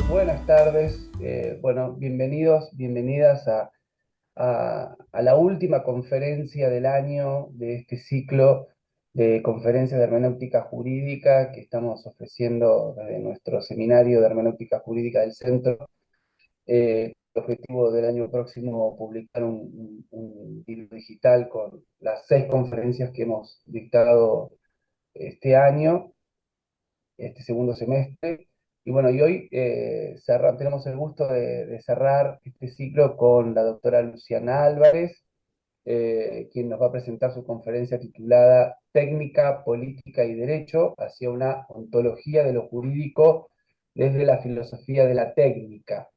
Buenas tardes, bueno, bienvenidos, bienvenidas a la última conferencia del año de este ciclo de conferencias de hermenéutica jurídica que estamos ofreciendo desde nuestro seminario de hermenéutica jurídica del centro. El objetivo del año próximo publicar un libro digital con las 6 conferencias que hemos dictado este año, este segundo semestre. Y bueno, y hoy tenemos el gusto de cerrar este ciclo con la doctora Luciana Álvarez, quien nos va a presentar su conferencia titulada Técnica, Política y Derecho hacia una ontología de lo jurídico desde la filosofía de la técnica.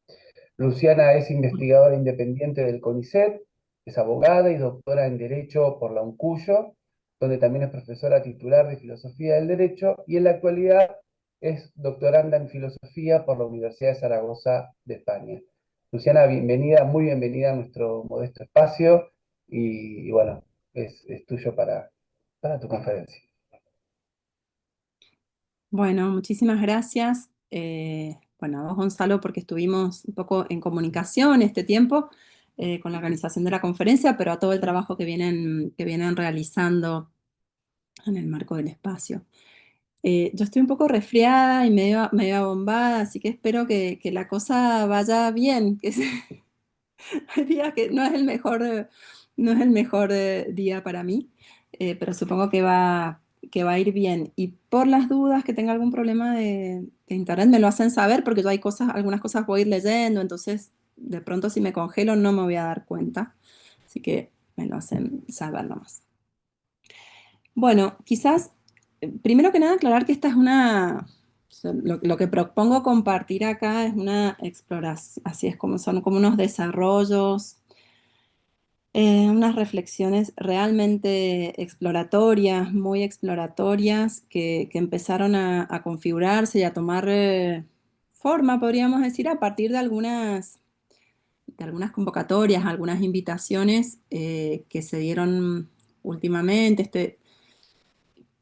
Luciana es investigadora independiente del CONICET, es abogada y doctora en Derecho por la UNCUYO, donde también es profesora titular de Filosofía del Derecho, y en la actualidad es doctoranda en Filosofía por la Universidad de Zaragoza de España. Luciana, bienvenida, muy bienvenida a nuestro modesto espacio, y bueno, es tuyo para tu conferencia. Bueno, muchísimas gracias. Bueno, a vos, Gonzalo, porque estuvimos un poco en comunicación este tiempo con la organización de la conferencia, pero a todo el trabajo que vienen realizando en el marco del espacio. Yo estoy un poco resfriada y medio abombada, así que espero que la cosa vaya bien. Hay días que no es el mejor día para mí, pero supongo que va a ir bien. Y por las dudas que tenga algún problema de internet, me lo hacen saber porque yo algunas cosas voy a ir leyendo, entonces de pronto si me congelo no me voy a dar cuenta. Así que me lo hacen saber nomás. Bueno, quizás, primero que nada, aclarar que esta es lo que propongo compartir acá es una exploración, así es como son como unos desarrollos, unas reflexiones realmente exploratorias, muy exploratorias, que empezaron a configurarse y a tomar forma, podríamos decir, a partir de algunas convocatorias, algunas invitaciones que se dieron últimamente.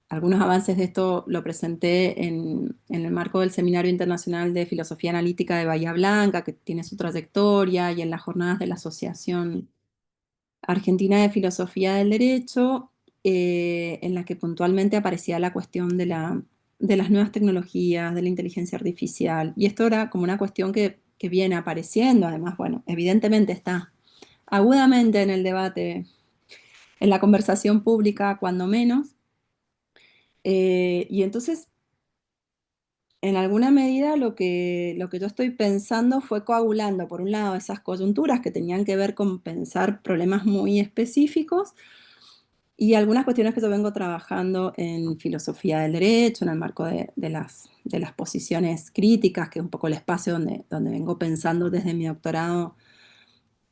Algunos avances de esto lo presenté en el marco del Seminario Internacional de Filosofía Analítica de Bahía Blanca, que tiene su trayectoria, y en las jornadas de la Asociación Argentina de Filosofía del Derecho, en la que puntualmente aparecía la cuestión de las nuevas tecnologías, de la inteligencia artificial. Y esto era como una cuestión que viene apareciendo, además, bueno, evidentemente está agudamente en el debate, en la conversación pública, cuando menos. Y entonces, en alguna medida, lo que yo estoy pensando fue coagulando, por un lado, esas coyunturas que tenían que ver con pensar problemas muy específicos y algunas cuestiones que yo vengo trabajando en filosofía del derecho, en el marco de las posiciones críticas, que es un poco el espacio donde vengo pensando desde mi doctorado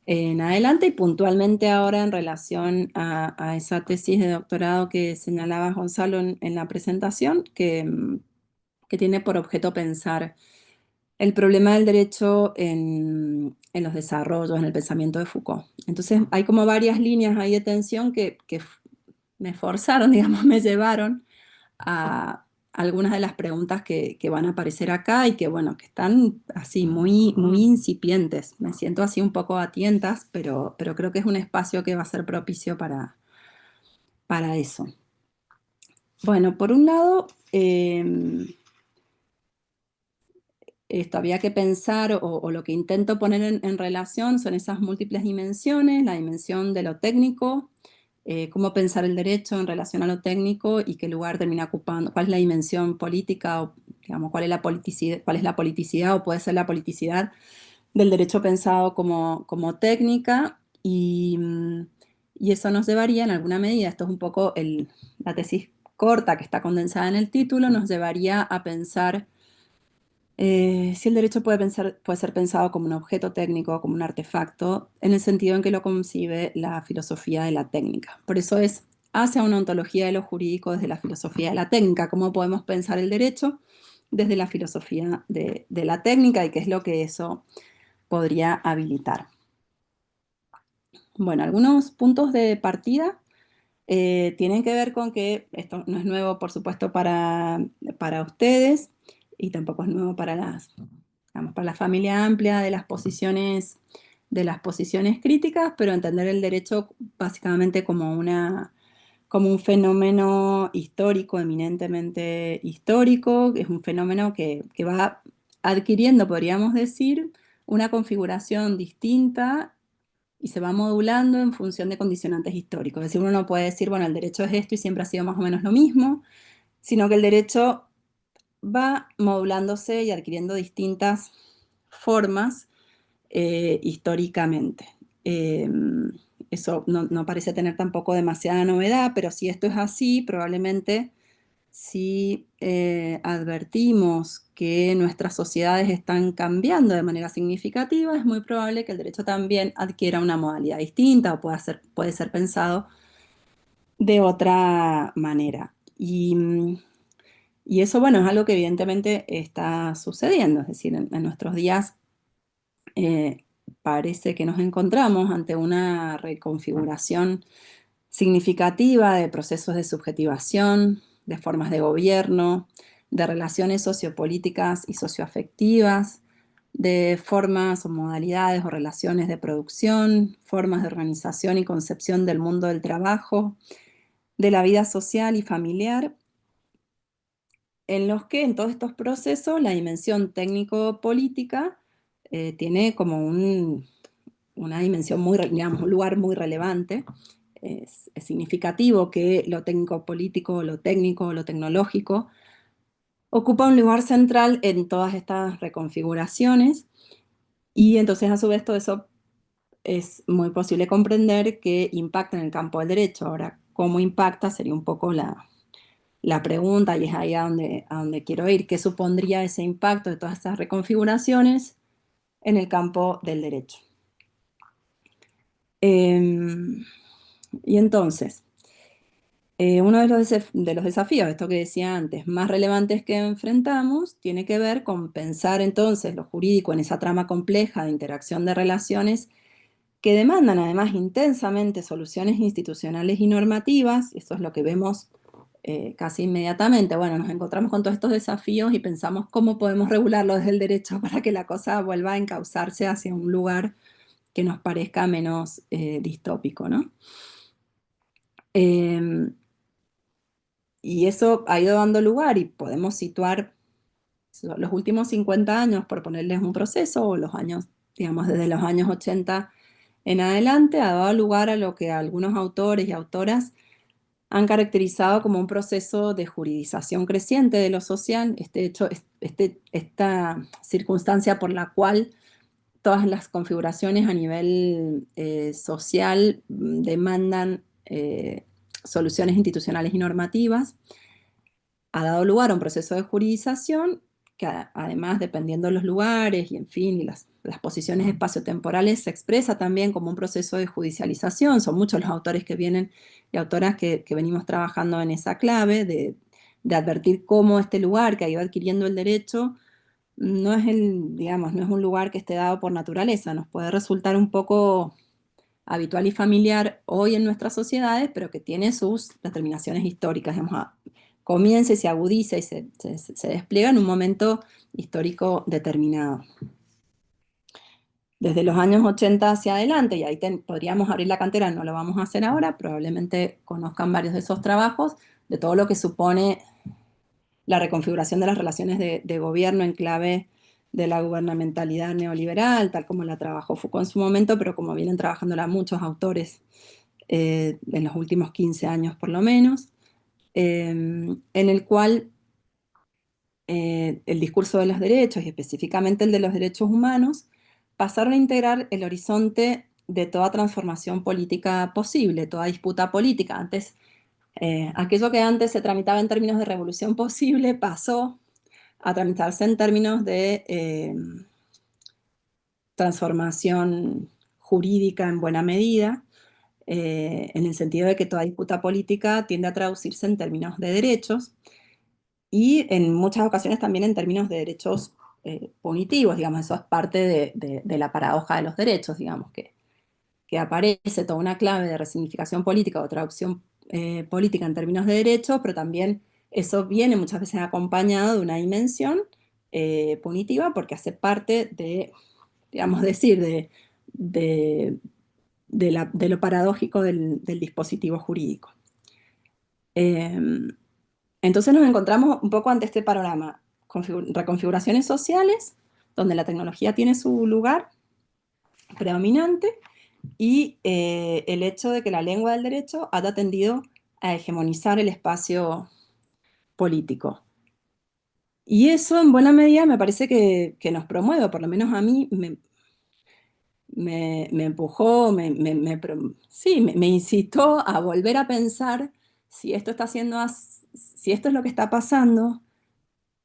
en adelante, y puntualmente ahora en relación a esa tesis de doctorado que señalaba Gonzalo en la presentación, que tiene por objeto pensar el problema del derecho en los desarrollos, en el pensamiento de Foucault. Entonces hay como varias líneas ahí de tensión que me forzaron, digamos, me llevaron a algunas de las preguntas que van a aparecer acá y que, bueno, que están así muy, muy incipientes. Me siento así un poco a tientas, pero creo que es un espacio que va a ser propicio para eso. Bueno, por un lado, esto había que pensar, o lo que intento poner en relación son esas múltiples dimensiones, la dimensión de lo técnico, cómo pensar el derecho en relación a lo técnico y qué lugar termina ocupando, cuál es la dimensión política, o digamos, cuál es la politicidad o puede ser la politicidad del derecho pensado como técnica, y eso nos llevaría en alguna medida, esto es un poco la tesis corta que está condensada en el título, nos llevaría a pensar si el derecho puede ser pensado como un objeto técnico, como un artefacto, en el sentido en que lo concibe la filosofía de la técnica. Por eso es hacia una ontología de lo jurídico desde la filosofía de la técnica. ¿Cómo podemos pensar el derecho desde la filosofía de la técnica y qué es lo que eso podría habilitar? Bueno, algunos puntos de partida tienen que ver con que esto no es nuevo, por supuesto, para ustedes y tampoco es nuevo para digamos, para la familia amplia de las posiciones críticas, pero entender el derecho básicamente como como un fenómeno histórico, eminentemente histórico, que es un fenómeno que va adquiriendo, podríamos decir, una configuración distinta y se va modulando en función de condicionantes históricos. Es decir, uno no puede decir, bueno, el derecho es esto y siempre ha sido más o menos lo mismo, sino que el derecho va modulándose y adquiriendo distintas formas históricamente. Eh, Eso no parece tener tampoco demasiada novedad, pero si esto es así, probablemente si advertimos que nuestras sociedades están cambiando de manera significativa, es muy probable que el derecho también adquiera una modalidad distinta o puede ser pensado de otra manera. Y eso, bueno, es algo que evidentemente está sucediendo, es decir, en nuestros días eh, parece que nos encontramos ante una reconfiguración significativa de procesos de subjetivación, de formas de gobierno, de relaciones sociopolíticas y socioafectivas, de formas o modalidades o relaciones de producción, formas de organización y concepción del mundo del trabajo, de la vida social y familiar, en los que en todos estos procesos la dimensión técnico-política tiene como una dimensión digamos, un lugar muy relevante. Es significativo que lo técnico-político, lo técnico, lo tecnológico ocupa un lugar central en todas estas reconfiguraciones y entonces a su vez todo eso es muy posible comprender que impacta en el campo del derecho. Ahora, ¿cómo impacta? Sería un poco la pregunta y es ahí a donde quiero ir. ¿Qué supondría ese impacto de todas estas reconfiguraciones en el campo del derecho? Y entonces, uno de los desafíos, esto que decía antes, más relevantes que enfrentamos, tiene que ver con pensar entonces lo jurídico en esa trama compleja de interacción de relaciones que demandan además intensamente soluciones institucionales y normativas. Esto es lo que vemos casi inmediatamente. Bueno, nos encontramos con todos estos desafíos y pensamos cómo podemos regularlo desde el derecho para que la cosa vuelva a encauzarse hacia un lugar que nos parezca menos distópico, ¿no? Eh, y eso ha ido dando lugar y podemos situar los últimos 50 años, por ponerles un proceso, o los años, digamos, desde los años 80 en adelante, ha dado lugar a lo que algunos autores y autoras han caracterizado como un proceso de juridización creciente de lo social, este hecho, esta circunstancia por la cual todas las configuraciones a nivel social demandan soluciones institucionales y normativas, ha dado lugar a un proceso de juridización que además, dependiendo de los lugares y en fin, y las posiciones espaciotemporales, se expresa también como un proceso de judicialización. Son muchos los autores que vienen y autoras que venimos trabajando en esa clave de advertir cómo este lugar que ha ido adquiriendo el derecho no es digamos, no es un lugar que esté dado por naturaleza. Nos puede resultar un poco habitual y familiar hoy en nuestras sociedades, pero que tiene sus determinaciones históricas. Digamos, comienza y se agudiza y se despliega en un momento histórico determinado. Desde los años 80 hacia adelante, y ahí podríamos abrir la cantera, no lo vamos a hacer ahora, probablemente conozcan varios de esos trabajos, de todo lo que supone la reconfiguración de las relaciones de gobierno en clave de la gubernamentalidad neoliberal, tal como la trabajó Foucault en su momento, pero como vienen trabajándola muchos autores en los últimos 15 años por lo menos, en el cual el discurso de los derechos y específicamente el de los derechos humanos pasaron a integrar el horizonte de toda transformación política posible, toda disputa política. Antes, aquello que antes se tramitaba en términos de revolución posible pasó a tramitarse en términos de transformación jurídica en buena medida, en el sentido de que toda disputa política tiende a traducirse en términos de derechos y en muchas ocasiones también en términos de derechos punitivos, digamos, eso es parte de la paradoja de los derechos, digamos, que que aparece toda una clave de resignificación política o traducción política en términos de derecho, pero también eso viene muchas veces acompañado de una dimensión punitiva porque hace parte de, digamos, decir, de, de lo paradójico del dispositivo jurídico. Eh, entonces nos encontramos un poco ante este panorama, reconfiguraciones sociales, donde la tecnología tiene su lugar predominante, y el hecho de que la lengua del derecho haya tendido a hegemonizar el espacio político. Y eso en buena medida me parece que nos promueve, o por lo menos a mí me empujó, sí, me incitó a volver a pensar si esto está haciendo, si esto es lo que está pasando,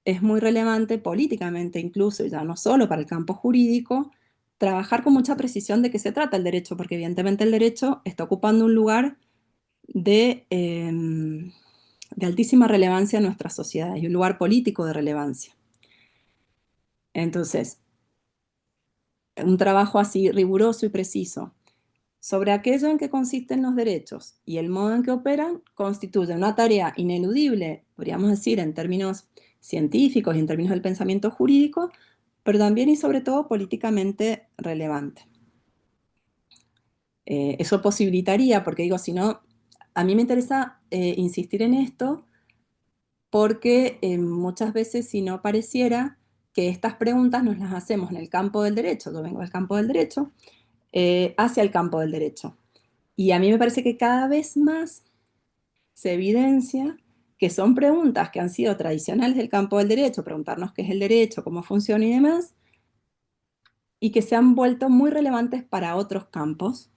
es muy relevante políticamente incluso, ya no solo para el campo jurídico, trabajar con mucha precisión de qué se trata el derecho, porque evidentemente el derecho está ocupando un lugar de altísima relevancia en nuestra sociedad y un lugar político de relevancia. Entonces, un trabajo así riguroso y preciso sobre aquello en que consisten los derechos y el modo en que operan constituye una tarea ineludible, podríamos decir, en términos científicos y en términos del pensamiento jurídico, pero también y sobre todo políticamente relevante. Eso posibilitaría, porque digo, si no, a mí me interesa insistir en esto porque muchas veces si no pareciera que estas preguntas nos las hacemos en el campo del derecho, yo vengo del campo del derecho, hacia el campo del derecho. Y a mí me parece que cada vez más se evidencia que son preguntas que han sido tradicionales del campo del derecho, preguntarnos qué es el derecho, cómo funciona y demás, y que se han vuelto muy relevantes para otros campos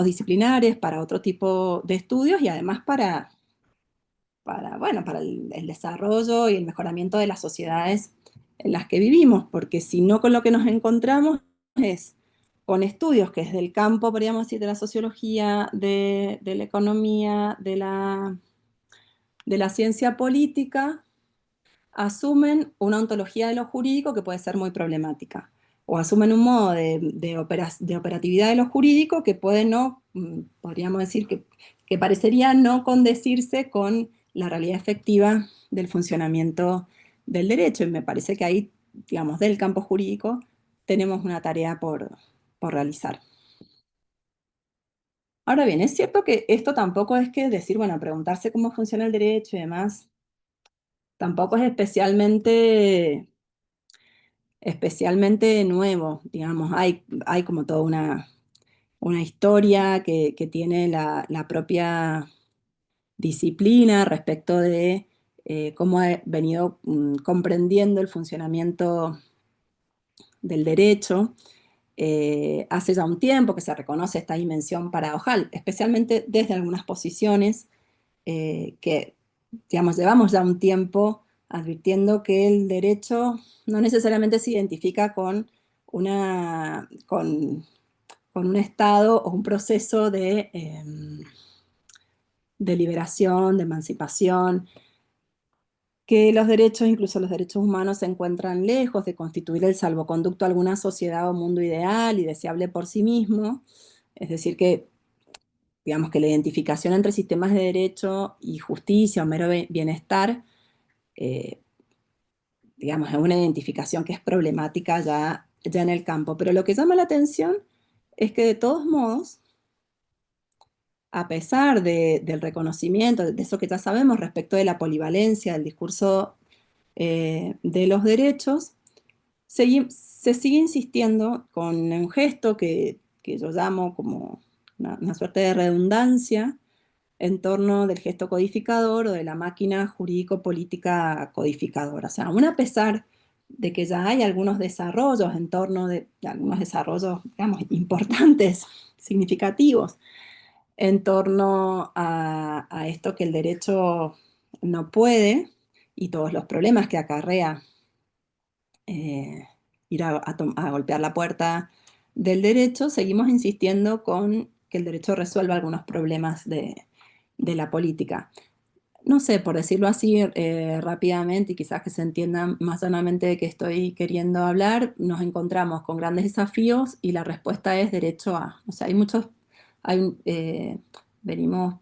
disciplinares, para otro tipo de estudios y además bueno, para el desarrollo y el mejoramiento de las sociedades en las que vivimos, porque si no con lo que nos encontramos es con estudios que es del campo, podríamos decir, de la sociología, de la economía, de la ciencia política, asumen una ontología de lo jurídico que puede ser muy problemática, o asumen un modo de operatividad de lo jurídico que puede no, podríamos decir que parecería no condecirse con la realidad efectiva del funcionamiento del derecho, y me parece que ahí, digamos, del campo jurídico tenemos una tarea por realizar. Ahora bien, es cierto que esto tampoco es que decir, bueno, preguntarse cómo funciona el derecho y demás, tampoco es especialmente nuevo, digamos. Hay como toda una historia que tiene la propia disciplina respecto de cómo ha venido comprendiendo el funcionamiento del derecho. Hace ya un tiempo que se reconoce esta dimensión paradojal, especialmente desde algunas posiciones que, digamos, llevamos ya un tiempo advirtiendo que el derecho no necesariamente se identifica con un estado o un proceso de liberación, de emancipación, que los derechos, incluso los derechos humanos, se encuentran lejos de constituir el salvoconducto a alguna sociedad o mundo ideal y deseable por sí mismo. Es decir, que digamos que la identificación entre sistemas de derecho y justicia o mero bienestar, eh, digamos, es una identificación que es problemática ya en el campo. Pero lo que llama la atención es que de todos modos, a pesar del reconocimiento, de eso que ya sabemos respecto de la polivalencia del discurso de los derechos, se sigue insistiendo con un gesto que yo llamo como una suerte de redundancia en torno del gesto codificador o de la máquina jurídico-política codificadora. O sea, aún a pesar de que ya hay algunos desarrollos en torno de algunos desarrollos, digamos, importantes, significativos, en torno a esto que el derecho no puede y todos los problemas que acarrea eh, ir a golpear la puerta del derecho, seguimos insistiendo con que el derecho resuelva algunos problemas de la política. No sé, por decirlo así rápidamente y quizás que se entienda más sanamente de qué estoy queriendo hablar, nos encontramos con grandes desafíos y la respuesta es derecho a. O sea, hay muchos, hay, venimos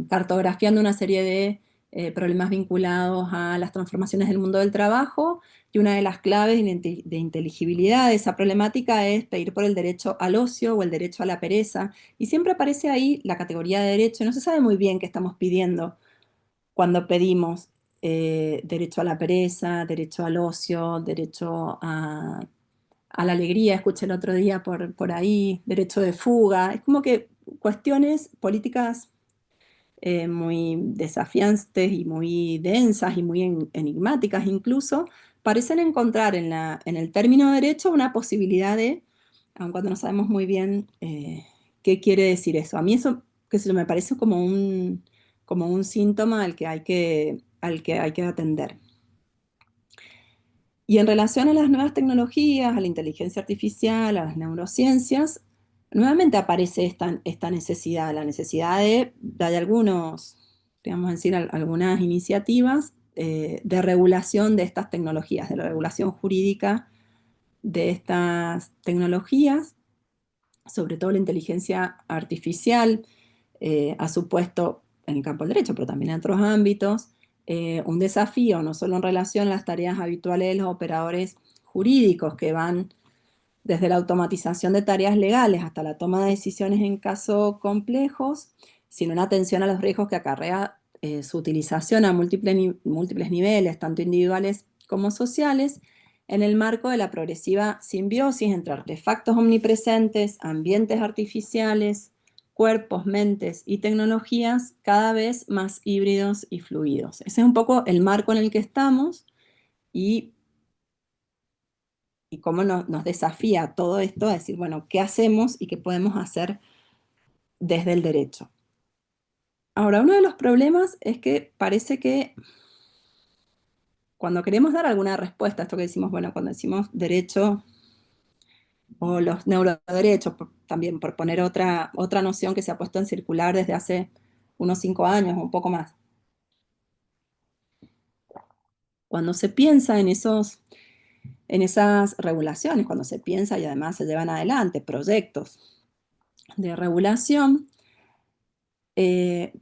cartografiando una serie de problemas vinculados a las transformaciones del mundo del trabajo y una de las claves de inteligibilidad de esa problemática es pedir por el derecho al ocio o el derecho a la pereza. Y siempre aparece ahí la categoría de derecho y no se sabe muy bien qué estamos pidiendo cuando pedimos derecho a la pereza, derecho al ocio, derecho a la alegría, escuché el otro día por ahí, derecho de fuga, es como que cuestiones políticas muy desafiantes y muy densas y muy enigmáticas incluso, parecen encontrar en el término derecho una posibilidad de, aun cuando no sabemos muy bien qué quiere decir eso. A mí eso, qué sé yo, me parece como un síntoma al que hay que atender. Y en relación a las nuevas tecnologías, a la inteligencia artificial, a las neurociencias, nuevamente aparece esta necesidad, la necesidad hay algunos, digamos decir, algunas iniciativas de regulación de estas tecnologías, de la regulación jurídica de estas tecnologías, sobre todo la inteligencia artificial, ha supuesto en el campo del derecho, pero también en otros ámbitos, un desafío, no solo en relación a las tareas habituales de los operadores jurídicos, que van desde la automatización de tareas legales hasta la toma de decisiones en casos complejos, sino una atención a los riesgos que acarrea su utilización a múltiples niveles, tanto individuales como sociales, en el marco de la progresiva simbiosis entre artefactos omnipresentes, ambientes artificiales, cuerpos, mentes y tecnologías cada vez más híbridos y fluidos. Ese es un poco el marco en el que estamos y cómo nos desafía todo esto a decir, bueno, ¿qué hacemos y qué podemos hacer desde el derecho? Ahora, uno de los problemas es que parece que cuando queremos dar alguna respuesta a esto que decimos, bueno, cuando decimos derecho o los neuroderechos, también por poner otra noción que se ha puesto en circular desde hace unos 5 años o un poco más. Cuando se piensa en esas regulaciones, cuando se piensa y además se llevan adelante proyectos de regulación,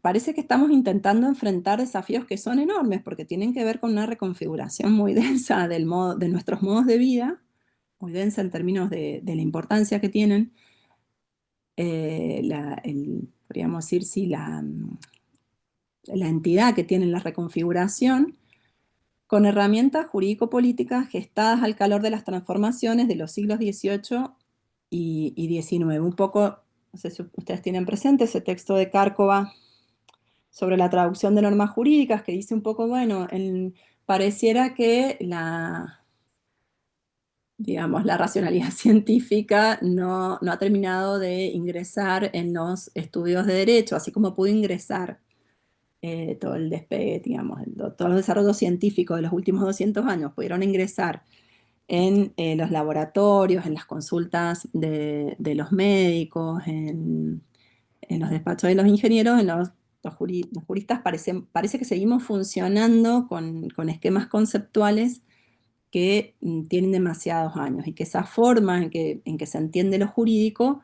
parece que estamos intentando enfrentar desafíos que son enormes porque tienen que ver con una reconfiguración muy densa de nuestros modos de vida, muy densa en términos de la importancia que tienen, podríamos decir, sí, la entidad que tiene la reconfiguración, con herramientas jurídico-políticas gestadas al calor de las transformaciones de los siglos XVIII y XIX. Un poco, no sé si ustedes tienen presente ese texto de Cárcova sobre la traducción de normas jurídicas, que dice un poco, bueno, pareciera que digamos, la racionalidad científica no ha terminado de ingresar en los estudios de derecho, así como pudo ingresar todo el despegue, digamos, todos los desarrollos científicos de los últimos 200 años pudieron ingresar en los laboratorios, en las consultas de los médicos, en los despachos de los ingenieros, los juristas parece que seguimos funcionando con esquemas conceptuales que tienen demasiados años y que esa forma en que se entiende lo jurídico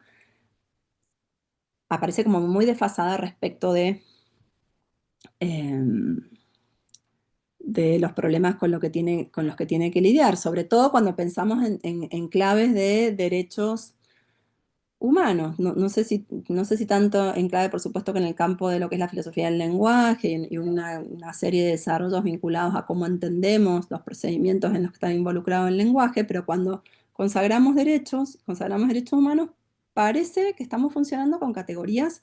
aparece como muy desfasada respecto em, de los problemas con los que tiene que lidiar, sobre todo cuando pensamos en claves de derechos humanos. No sé si tanto en clave, por supuesto, que en el campo de lo que es la filosofía del lenguaje y una serie de desarrollos vinculados a cómo entendemos los procedimientos en los que está involucrado el lenguaje, pero cuando consagramos derechos humanos, parece que estamos funcionando con categorías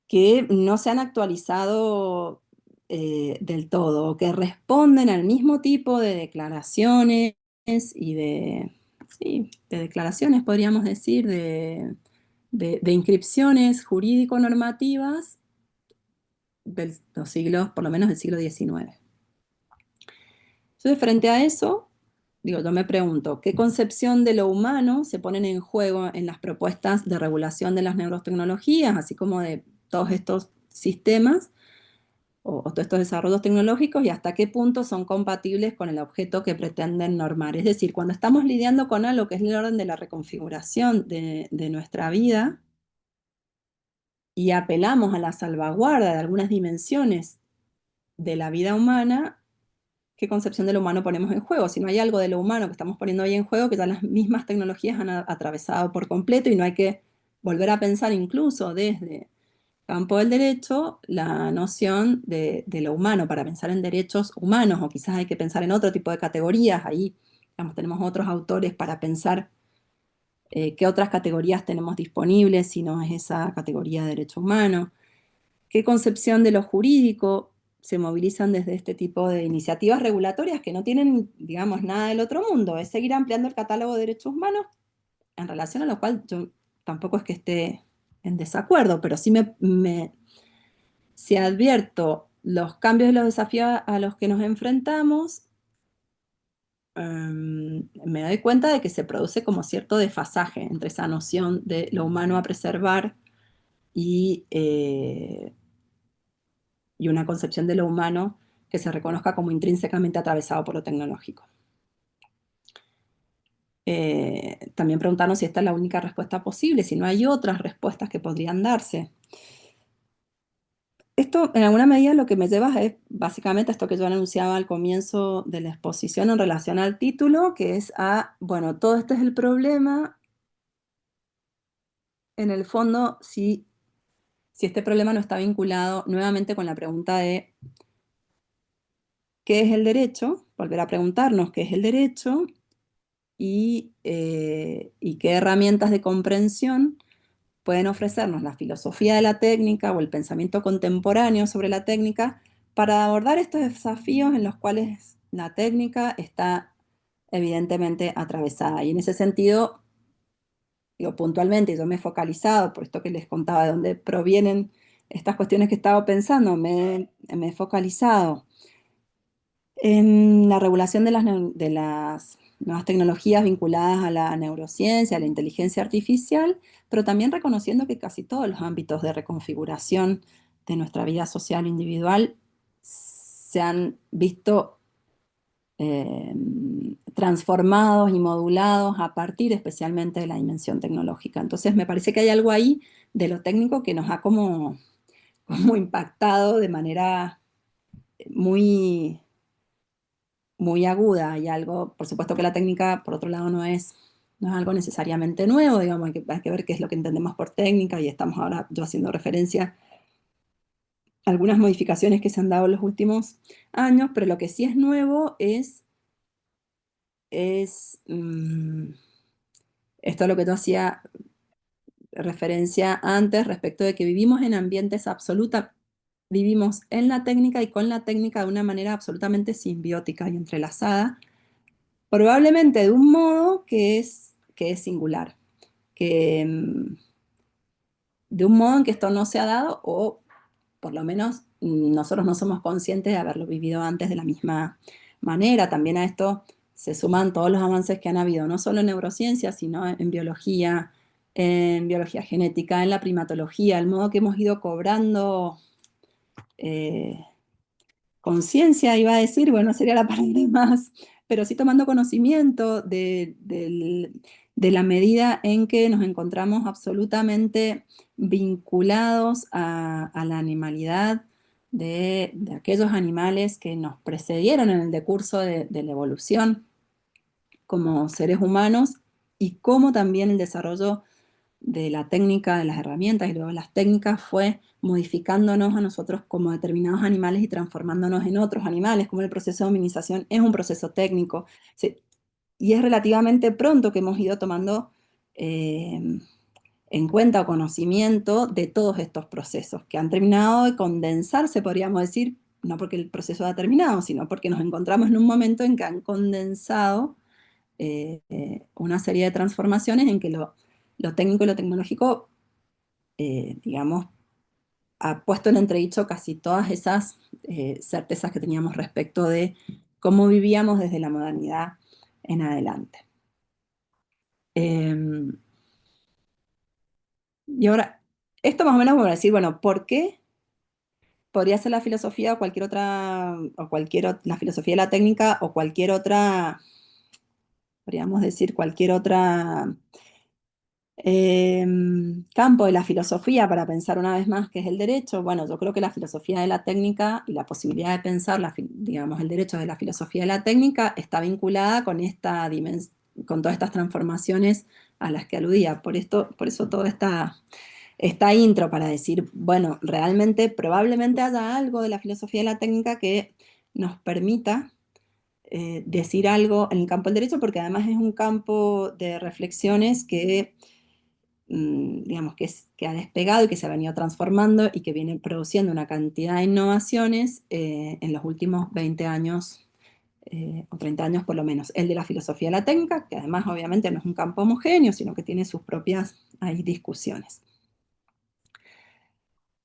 que no se han actualizado del todo, o que responden al mismo tipo de declaraciones y sí, de declaraciones, podríamos decir, de inscripciones jurídico-normativas de los siglos, por lo menos del siglo XIX. Entonces, frente a eso, digo, yo me pregunto, ¿qué concepción de lo humano se ponen en juego en las propuestas de regulación de las neurotecnologías, así como de todos estos sistemas? o todos estos desarrollos tecnológicos y hasta qué punto son compatibles con el objeto que pretenden normar. Es decir, cuando estamos lidiando con algo que es el orden de la reconfiguración de nuestra vida y apelamos a la salvaguarda de algunas dimensiones de la vida humana, ¿qué concepción de lo humano ponemos en juego? Si no hay algo de lo humano que estamos poniendo ahí en juego, que ya las mismas tecnologías han atravesado por completo y no hay que volver a pensar incluso desde campo del derecho la noción de lo humano para pensar en derechos humanos, o quizás hay que pensar en otro tipo de categorías. Ahí, digamos, tenemos otros autores para pensar qué otras categorías tenemos disponibles si no es esa categoría de derecho humano, qué concepción de lo jurídico se movilizan desde este tipo de iniciativas regulatorias que no tienen, digamos, nada del otro mundo, es seguir ampliando el catálogo de derechos humanos, en relación a lo cual yo tampoco es que esté en desacuerdo, pero sí si advierto los cambios y los desafíos a los que nos enfrentamos, me doy cuenta de que se produce como cierto desfasaje entre esa noción de lo humano a preservar y, y una concepción de lo humano que se reconozca como intrínsecamente atravesado por lo tecnológico. También preguntarnos si esta es la única respuesta posible, si no hay otras respuestas que podrían darse. Esto en alguna medida lo que me lleva es básicamente esto que yo anunciaba al comienzo de la exposición en relación al título, que es bueno, todo este es el problema, en el fondo, si este problema no está vinculado nuevamente con la pregunta de qué es el derecho, volver a preguntarnos qué es el derecho y qué herramientas de comprensión pueden ofrecernos la filosofía de la técnica o el pensamiento contemporáneo sobre la técnica para abordar estos desafíos en los cuales la técnica está evidentemente atravesada. Y en ese sentido, digo, puntualmente, yo me he focalizado, por esto que les contaba de dónde provienen estas cuestiones que he estado pensando, me he focalizado en la regulación de las nuevas tecnologías vinculadas a la neurociencia, a la inteligencia artificial, pero también reconociendo que casi todos los ámbitos de reconfiguración de nuestra vida social individual se han visto eh, transformados y modulados a partir especialmente de la dimensión tecnológica. Entonces me parece que hay algo ahí de lo técnico que nos ha como impactado de manera muy muy aguda y algo, por supuesto que la técnica, por otro lado, no es algo necesariamente nuevo, digamos, hay que ver qué es lo que entendemos por técnica y estamos ahora yo haciendo referencia a algunas modificaciones que se han dado en los últimos años, pero lo que sí es nuevo es esto a lo que yo hacía referencia antes respecto de que vivimos en ambientes vivimos en la técnica y con la técnica de una manera absolutamente simbiótica y entrelazada, probablemente de un modo que es singular, que de un modo en que esto no se ha dado, o por lo menos nosotros no somos conscientes de haberlo vivido antes de la misma manera. También a esto se suman todos los avances que han habido, no solo en neurociencia, sino en biología genética, en la primatología, el modo que hemos ido cobrando eh, conciencia, iba a decir, bueno, sería la palabra más, pero sí tomando conocimiento de la medida en que nos encontramos absolutamente vinculados a la animalidad de aquellos animales que nos precedieron en el decurso de la evolución como seres humanos y cómo también el desarrollo de la técnica, de las herramientas y luego de las técnicas fue modificándonos a nosotros como determinados animales y transformándonos en otros animales, como el proceso de hominización es un proceso técnico. Sí, y es relativamente pronto que hemos ido tomando eh, en cuenta o conocimiento de todos estos procesos que han terminado de condensarse, podríamos decir, no porque el proceso ha terminado, sino porque nos encontramos en un momento en que han condensado una serie de transformaciones en que lo técnico y lo tecnológico, digamos, ha puesto en entredicho casi todas esas certezas que teníamos respecto de cómo vivíamos desde la modernidad en adelante. Y ahora, esto más o menos para decir, bueno, ¿por qué podría ser la filosofía o la filosofía de la técnica o cualquier otra, podríamos decir, cualquier otra campo de la filosofía para pensar una vez más qué es el derecho. Bueno, yo creo que la filosofía de la técnica y la posibilidad de pensar, digamos, el derecho de la filosofía de la técnica está vinculada con con todas estas transformaciones a las que aludía. Por eso toda esta intro para decir, bueno, realmente probablemente haya algo de la filosofía de la técnica que nos permita decir algo en el campo del derecho, porque además es un campo de reflexiones que digamos, que ha despegado y que se ha venido transformando y que viene produciendo una cantidad de innovaciones en los últimos 20 años o 30 años por lo menos. El de la filosofía de la técnica, que además obviamente no es un campo homogéneo, sino que tiene sus propias ahí, discusiones.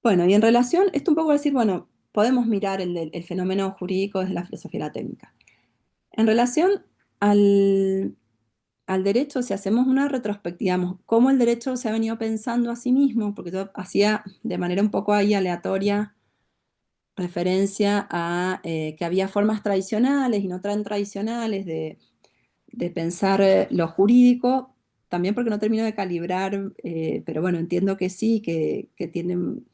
Bueno, y en relación, esto un poco decir, bueno, podemos mirar el fenómeno jurídico desde la filosofía de la técnica. En relación al, al derecho, si hacemos una retrospectiva, digamos, cómo el derecho se ha venido pensando a sí mismo, porque yo hacía de manera un poco ahí aleatoria referencia a que había formas tradicionales y no tan tradicionales de pensar lo jurídico, también porque no termino de calibrar, pero bueno, entiendo que sí, que tienen,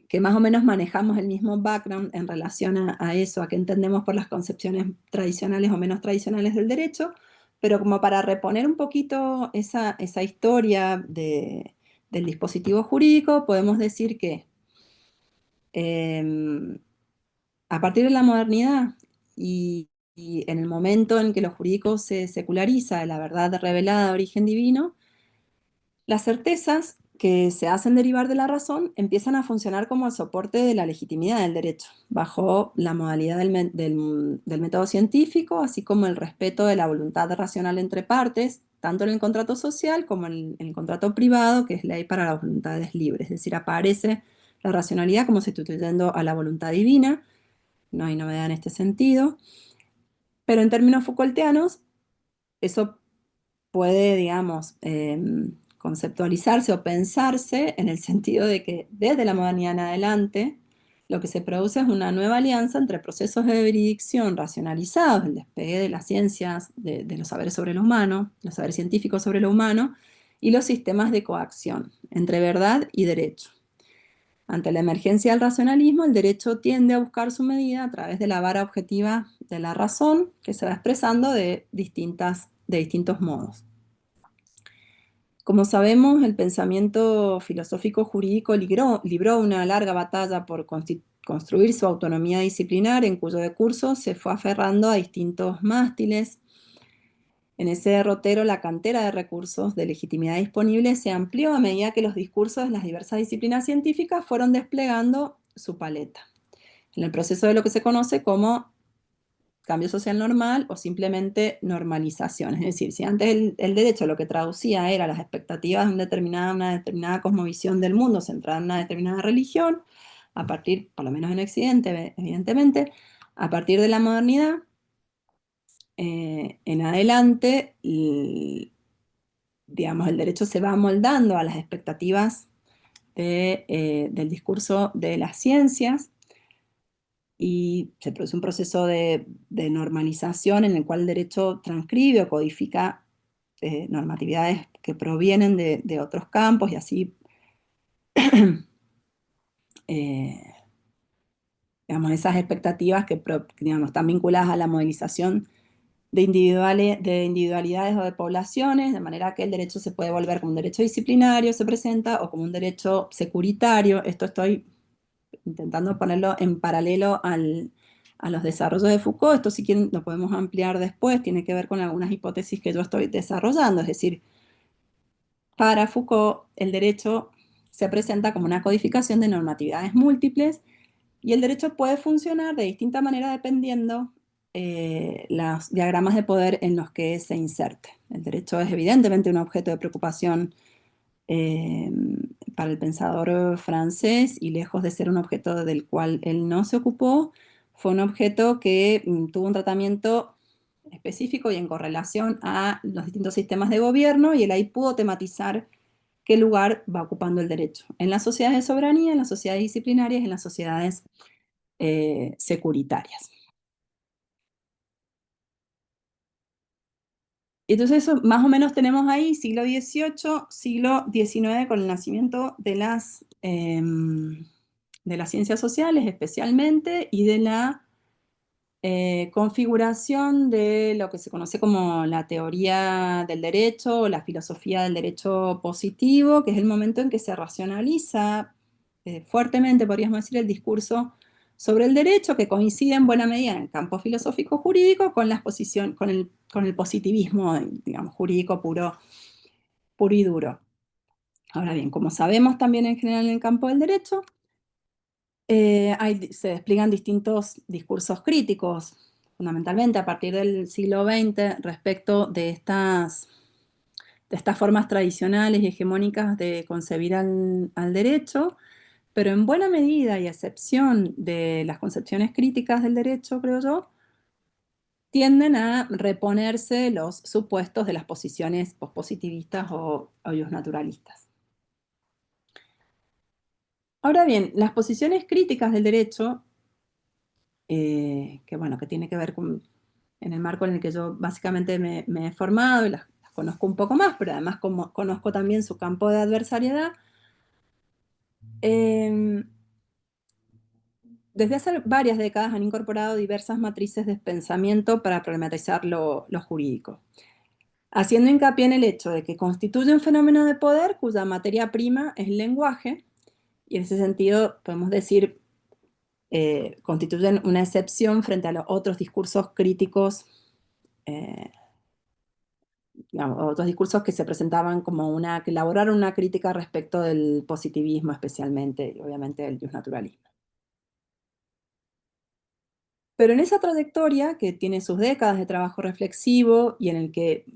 que más o menos manejamos el mismo background en relación a eso, a qué entendemos por las concepciones tradicionales o menos tradicionales del derecho, pero como para reponer un poquito esa historia del dispositivo jurídico, podemos decir que eh, a partir de la modernidad y en el momento en que lo jurídico se seculariza de la verdad revelada de origen divino, las certezas que se hacen derivar de la razón empiezan a funcionar como el soporte de la legitimidad del derecho, bajo la modalidad del método científico, así como el respeto de la voluntad racional entre partes, tanto en el contrato social como en el contrato privado, que es ley para las voluntades libres. Es decir, aparece la racionalidad como sustituyendo a la voluntad divina, no hay novedad en este sentido, pero en términos Foucaultianos, eso puede, digamos, conceptualizarse o pensarse en el sentido de que desde la modernidad en adelante lo que se produce es una nueva alianza entre procesos de jurisdicción racionalizados, el despegue de las ciencias, de los saberes sobre lo humano, los saberes científicos sobre lo humano, y los sistemas de coacción entre verdad y derecho. Ante la emergencia del racionalismo, el derecho tiende a buscar su medida a través de la vara objetiva de la razón, que se va expresando de distintos modos. Como sabemos, el pensamiento filosófico jurídico libró una larga batalla por construir su autonomía disciplinar, en cuyo decurso se fue aferrando a distintos mástiles. En ese derrotero, la cantera de recursos de legitimidad disponible se amplió a medida que los discursos de las diversas disciplinas científicas fueron desplegando su paleta, en el proceso de lo que se conoce como cambio social normal o simplemente normalización. Es decir, si antes el derecho lo que traducía era las expectativas de una determinada cosmovisión del mundo centrada en una determinada religión, a partir, por lo menos en Occidente, evidentemente, a partir de la modernidad, en adelante, digamos, el derecho se va amoldando a las expectativas del discurso de las ciencias y se produce un proceso de normalización en el cual el derecho transcribe o codifica normatividades que provienen de otros campos y así, eh, digamos, esas expectativas digamos, están vinculadas a la modelización de individualidades o de poblaciones, de manera que el derecho se puede volver como un derecho disciplinario, se presenta, o como un derecho securitario. Esto estoy intentando ponerlo en paralelo a los desarrollos de Foucault. Esto si quieren lo podemos ampliar después, tiene que ver con algunas hipótesis que yo estoy desarrollando. Es decir, para Foucault el derecho se presenta como una codificación de normatividades múltiples y el derecho puede funcionar de distinta manera dependiendo los diagramas de poder en los que se inserte. El derecho es evidentemente un objeto de preocupación eh, para el pensador francés y lejos de ser un objeto del cual él no se ocupó, fue un objeto que tuvo un tratamiento específico y en correlación a los distintos sistemas de gobierno y él ahí pudo tematizar qué lugar va ocupando el derecho en las sociedades de soberanía, en las sociedades disciplinarias, en las sociedades securitarias. Entonces eso más o menos tenemos ahí siglo XVIII, siglo XIX con el nacimiento de las ciencias sociales especialmente y de la configuración de lo que se conoce como la teoría del derecho o la filosofía del derecho positivo, que es el momento en que se racionaliza fuertemente, podríamos decir, el discurso sobre el derecho, que coincide en buena medida en el campo filosófico jurídico con la exposición, con el positivismo, digamos, jurídico puro, puro y duro. Ahora bien, como sabemos también en general en el campo del derecho, se despliegan distintos discursos críticos, fundamentalmente a partir del siglo XX, respecto de estas formas tradicionales y hegemónicas de concebir al derecho, pero en buena medida y a excepción de las concepciones críticas del derecho, creo yo, tienden a reponerse los supuestos de las posiciones pospositivistas o naturalistas. Ahora bien, las posiciones críticas del derecho, que tiene que ver en el marco en el que yo básicamente me he formado y las conozco un poco más, pero además como conozco también su campo de adversariedad, eh, desde hace varias décadas han incorporado diversas matrices de pensamiento para problematizar lo jurídico, haciendo hincapié en el hecho de que constituye un fenómeno de poder cuya materia prima es el lenguaje, y en ese sentido podemos decir constituyen una excepción frente a los otros discursos críticos, eh, digamos, otros discursos que se presentaban como que elaboraron una crítica respecto del positivismo especialmente, y obviamente del justnaturalismo. Pero en esa trayectoria, que tiene sus décadas de trabajo reflexivo y en el que,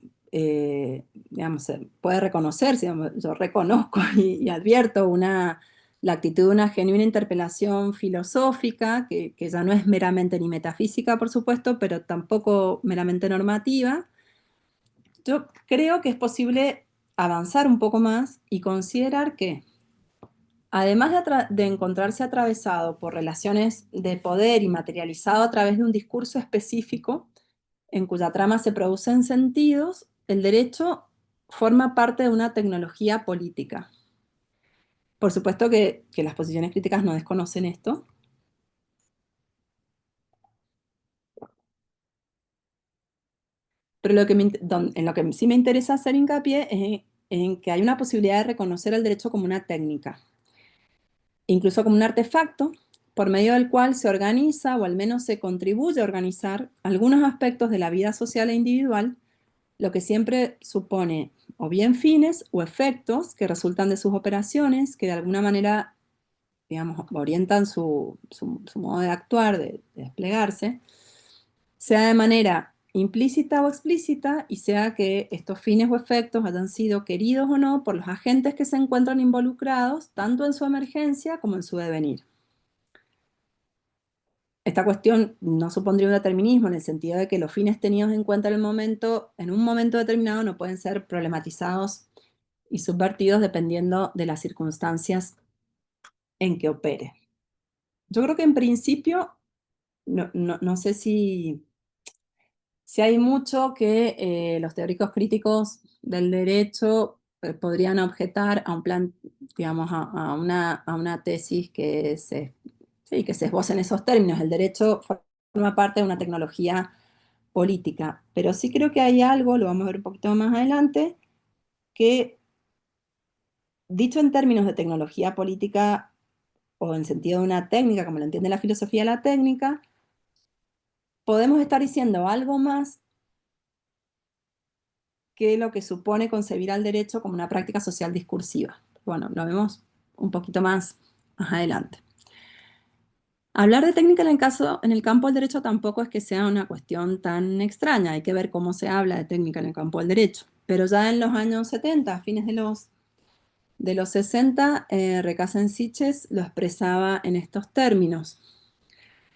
digamos, se puede reconocerse, digamos, yo reconozco y advierto la actitud de una genuina interpelación filosófica, que ya no es meramente ni metafísica, por supuesto, pero tampoco meramente normativa, yo creo que es posible avanzar un poco más y considerar que, además de encontrarse atravesado por relaciones de poder y materializado a través de un discurso específico, en cuya trama se producen sentidos, el derecho forma parte de una tecnología política. Por supuesto que las posiciones críticas no desconocen esto, pero en lo que sí me interesa hacer hincapié es en que hay una posibilidad de reconocer el derecho como una técnica, incluso como un artefacto por medio del cual se organiza o al menos se contribuye a organizar algunos aspectos de la vida social e individual, lo que siempre supone o bien fines o efectos que resultan de sus operaciones, que de alguna manera, digamos, orientan su modo de actuar, de desplegarse, sea de manera implícita o explícita, y sea que estos fines o efectos hayan sido queridos o no por los agentes que se encuentran involucrados, tanto en su emergencia como en su devenir. Esta cuestión no supondría un determinismo en el sentido de que los fines tenidos en cuenta en un momento determinado, no pueden ser problematizados y subvertidos dependiendo de las circunstancias en que opere. Yo creo que en principio, no sé si hay mucho que los teóricos críticos del derecho podrían objetar a un plan, digamos, a una tesis sí, que se esboce en esos términos. El derecho forma parte de una tecnología política, pero sí creo que hay algo, lo vamos a ver un poquito más adelante, que dicho en términos de tecnología política o en sentido de una técnica, como lo entiende la filosofía de la técnica, podemos estar diciendo algo más que lo que supone concebir al derecho como una práctica social discursiva. Bueno, lo vemos un poquito más adelante. Hablar de técnica en el campo del derecho tampoco es que sea una cuestión tan extraña, hay que ver cómo se habla de técnica en el campo del derecho. Pero ya en los años 70, a fines de los 60, Recasens-Sitges lo expresaba en estos términos.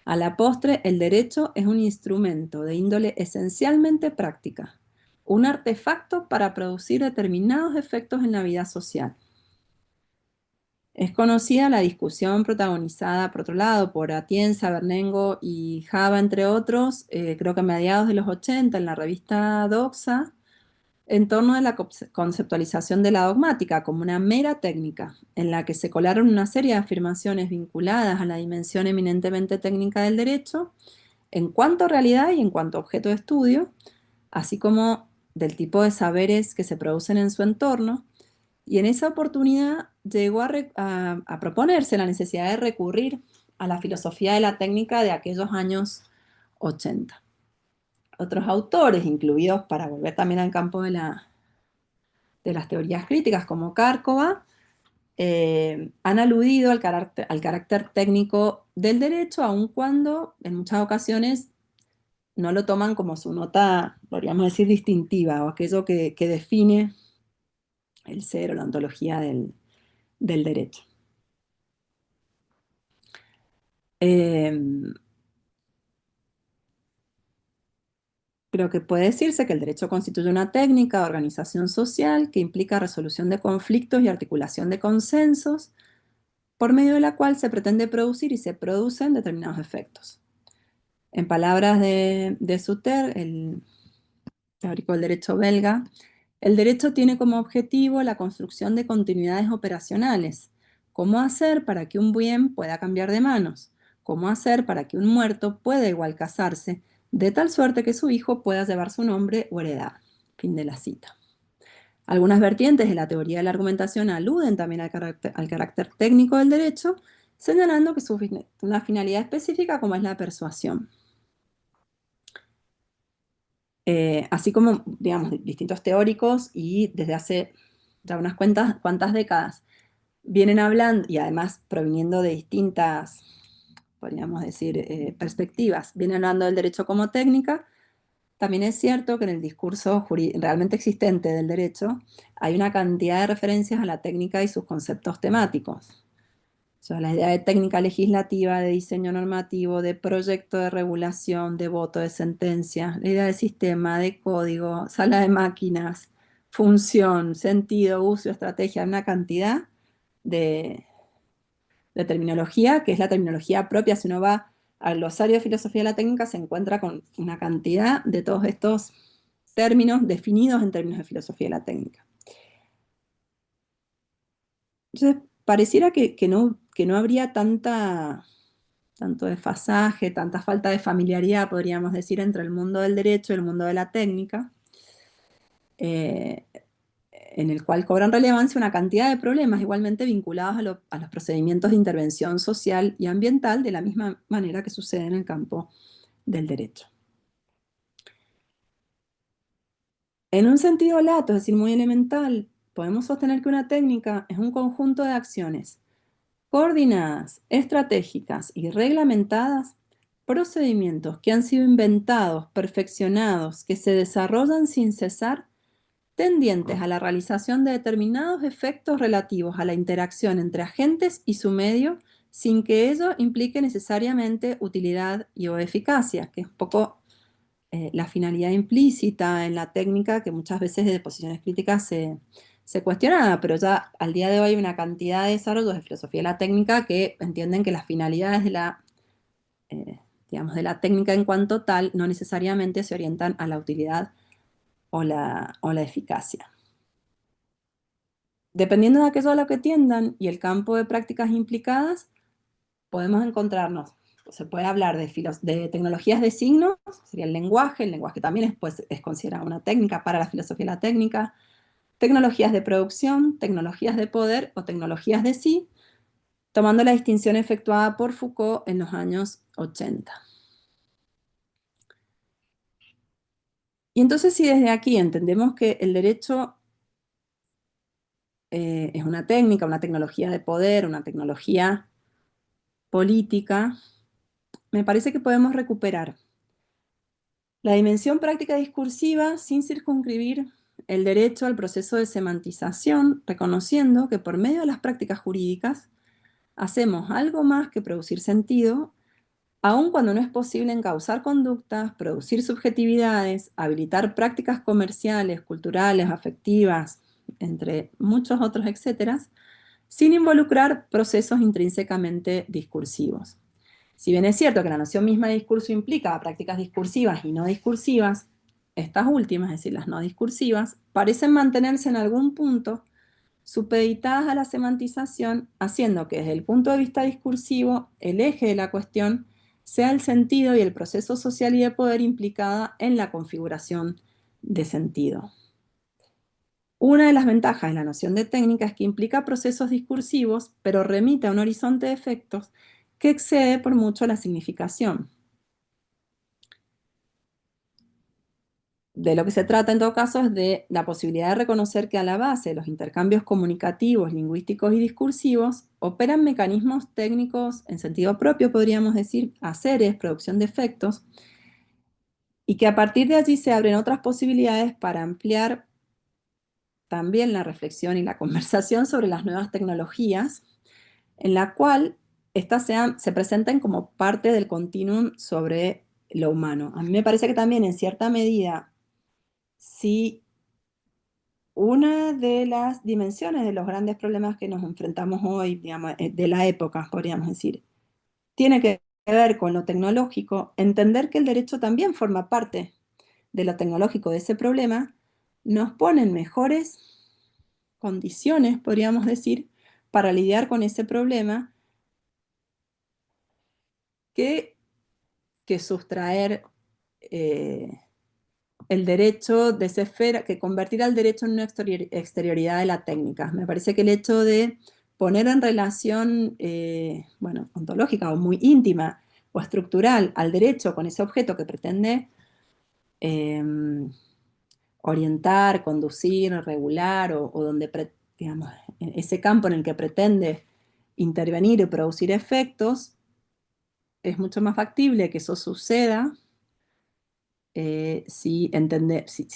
A la postre, el derecho es un instrumento de índole esencialmente práctica, un artefacto para producir determinados efectos en la vida social. Es conocida la discusión protagonizada, por otro lado, por Atienza, Bernengo y Java, entre otros, creo que a mediados de los 80, en la revista Doxa, en torno a la conceptualización de la dogmática como una mera técnica, en la que se colaron una serie de afirmaciones vinculadas a la dimensión eminentemente técnica del derecho, en cuanto a realidad y en cuanto a objeto de estudio, así como del tipo de saberes que se producen en su entorno, y en esa oportunidad llegó a proponerse la necesidad de recurrir a la filosofía de la técnica de aquellos años 80. Otros autores, incluidos para volver también al campo de las teorías críticas, como Cárcova, han aludido al carácter técnico del derecho, aun cuando en muchas ocasiones no lo toman como su nota, podríamos decir, distintiva, o aquello que define el ser o la ontología del derecho. Eh, Creo que puede decirse que el derecho constituye una técnica de organización social que implica resolución de conflictos y articulación de consensos, por medio de la cual se pretende producir y se producen determinados efectos. En palabras de Suter, el teórico del derecho belga, el derecho tiene como objetivo la construcción de continuidades operacionales. ¿Cómo hacer para que un bien pueda cambiar de manos? ¿Cómo hacer para que un muerto pueda igual casarse, de tal suerte que su hijo pueda llevar su nombre o heredad? Fin de la cita. Algunas vertientes de la teoría de la argumentación aluden también al carácter técnico del derecho, señalando que una finalidad específica como es la persuasión. Así como, digamos, distintos teóricos y desde hace ya unas cuantas décadas vienen hablando, y además proviniendo de distintas, podríamos decir, perspectivas, vienen hablando del derecho como técnica. También es cierto que en el discurso realmente existente del derecho hay una cantidad de referencias a la técnica y sus conceptos temáticos. O sea, la idea de técnica legislativa, de diseño normativo, de proyecto de regulación, de voto de sentencia, la idea de sistema, de código, sala de máquinas, función, sentido, uso, estrategia, una cantidad de, de terminología que es la terminología propia. Si uno va al glosario de filosofía de la técnica, se encuentra con una cantidad de todos estos términos definidos en términos de filosofía de la técnica. Entonces, pareciera que no habría tanto desfasaje, tanta falta de familiaridad, podríamos decir, entre el mundo del derecho y el mundo de la técnica, eh, en el cual cobran relevancia una cantidad de problemas igualmente vinculados a los procedimientos de intervención social y ambiental, de la misma manera que sucede en el campo del derecho. En un sentido lato, es decir, muy elemental, podemos sostener que una técnica es un conjunto de acciones coordinadas, estratégicas y reglamentadas, procedimientos que han sido inventados, perfeccionados, que se desarrollan sin cesar, tendientes a la realización de determinados efectos relativos a la interacción entre agentes y su medio, sin que ello implique necesariamente utilidad y o eficacia, que es un poco la finalidad implícita en la técnica que muchas veces desde posiciones críticas se cuestiona, pero ya al día de hoy hay una cantidad de desarrollos de filosofía de la técnica que entienden que las finalidades eh, digamos, de la técnica en cuanto tal no necesariamente se orientan a la utilidad o la eficacia. Dependiendo de aquello a lo que tiendan y el campo de prácticas implicadas, podemos encontrarnos, se puede hablar de tecnologías de signos, sería el lenguaje también es considerado una técnica para la filosofía de la técnica, tecnologías de producción, tecnologías de poder o tecnologías de sí, tomando la distinción efectuada por Foucault en los años 80. Y entonces si desde aquí entendemos que el derecho es una técnica, una tecnología de poder, una tecnología política, me parece que podemos recuperar la dimensión práctica discursiva sin circunscribir el derecho al proceso de semantización, reconociendo que por medio de las prácticas jurídicas hacemos algo más que producir sentido, aun cuando no es posible encauzar conductas, producir subjetividades, habilitar prácticas comerciales, culturales, afectivas, entre muchos otros etcétera, sin involucrar procesos intrínsecamente discursivos. Si bien es cierto que la noción misma de discurso implica prácticas discursivas y no discursivas, estas últimas, es decir, las no discursivas, parecen mantenerse en algún punto supeditadas a la semantización, haciendo que desde el punto de vista discursivo el eje de la cuestión sea el sentido y el proceso social y de poder implicada en la configuración de sentido. Una de las ventajas de la noción de técnica es que implica procesos discursivos, pero remite a un horizonte de efectos que excede por mucho la significación. De lo que se trata en todo caso es de la posibilidad de reconocer que a la base de los intercambios comunicativos, lingüísticos y discursivos operan mecanismos técnicos en sentido propio, podríamos decir, haceres, producción de efectos, y que a partir de allí se abren otras posibilidades para ampliar también la reflexión y la conversación sobre las nuevas tecnologías, en la cual estas se presenten como parte del continuum sobre lo humano. A mí me parece que también en cierta medida, si una de las dimensiones de los grandes problemas que nos enfrentamos hoy, digamos, de la época, podríamos decir, tiene que ver con lo tecnológico, entender que el derecho también forma parte de lo tecnológico de ese problema, nos pone en mejores condiciones, podríamos decir, para lidiar con ese problema que sustraer el derecho de esa esfera, que convertir al derecho en una exterioridad de la técnica. Me parece que el hecho de poner en relación, bueno, ontológica o muy íntima o estructural al derecho con ese objeto que pretende eh, orientar, conducir, regular o donde, digamos, en ese campo en el que pretende intervenir y producir efectos, es mucho más factible que eso suceda si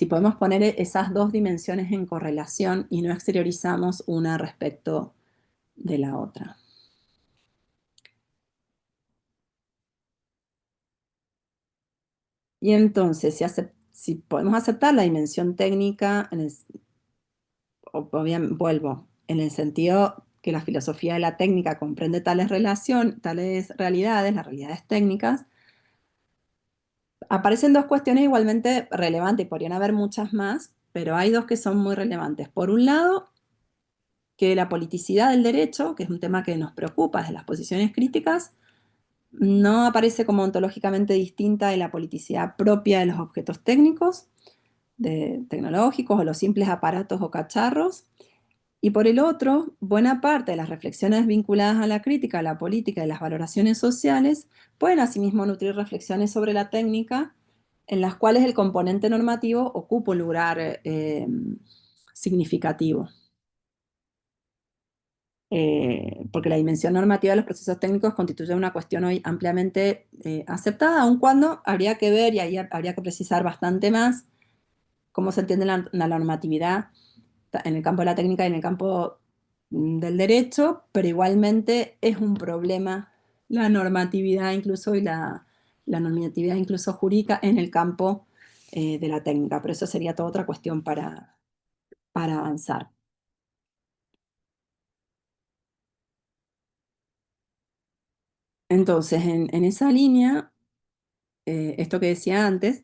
podemos poner esas dos dimensiones en correlación y no exteriorizamos una respecto de la otra. Y entonces, si podemos aceptar la dimensión técnica, o bien, vuelvo, en el sentido que la filosofía de la técnica comprende tales realidades, las realidades técnicas, aparecen dos cuestiones igualmente relevantes, y podrían haber muchas más, pero hay dos que son muy relevantes. Por un lado, que la politicidad del derecho, que es un tema que nos preocupa desde las posiciones críticas, no aparece como ontológicamente distinta de la politicidad propia de los objetos técnicos, tecnológicos o los simples aparatos o cacharros. Y por el otro, buena parte de las reflexiones vinculadas a la crítica, a la política y las valoraciones sociales pueden asimismo nutrir reflexiones sobre la técnica en las cuales el componente normativo ocupa un lugar significativo. Porque la dimensión normativa de los procesos técnicos constituye una cuestión hoy ampliamente aceptada, aun cuando habría que ver y ahí habría que precisar bastante más cómo se entiende la normatividad en el campo de la técnica y en el campo del derecho, pero igualmente es un problema la normatividad incluso y la normatividad incluso jurídica en el campo de la técnica, pero eso sería toda otra cuestión para avanzar. Entonces, en esa línea, esto que decía antes,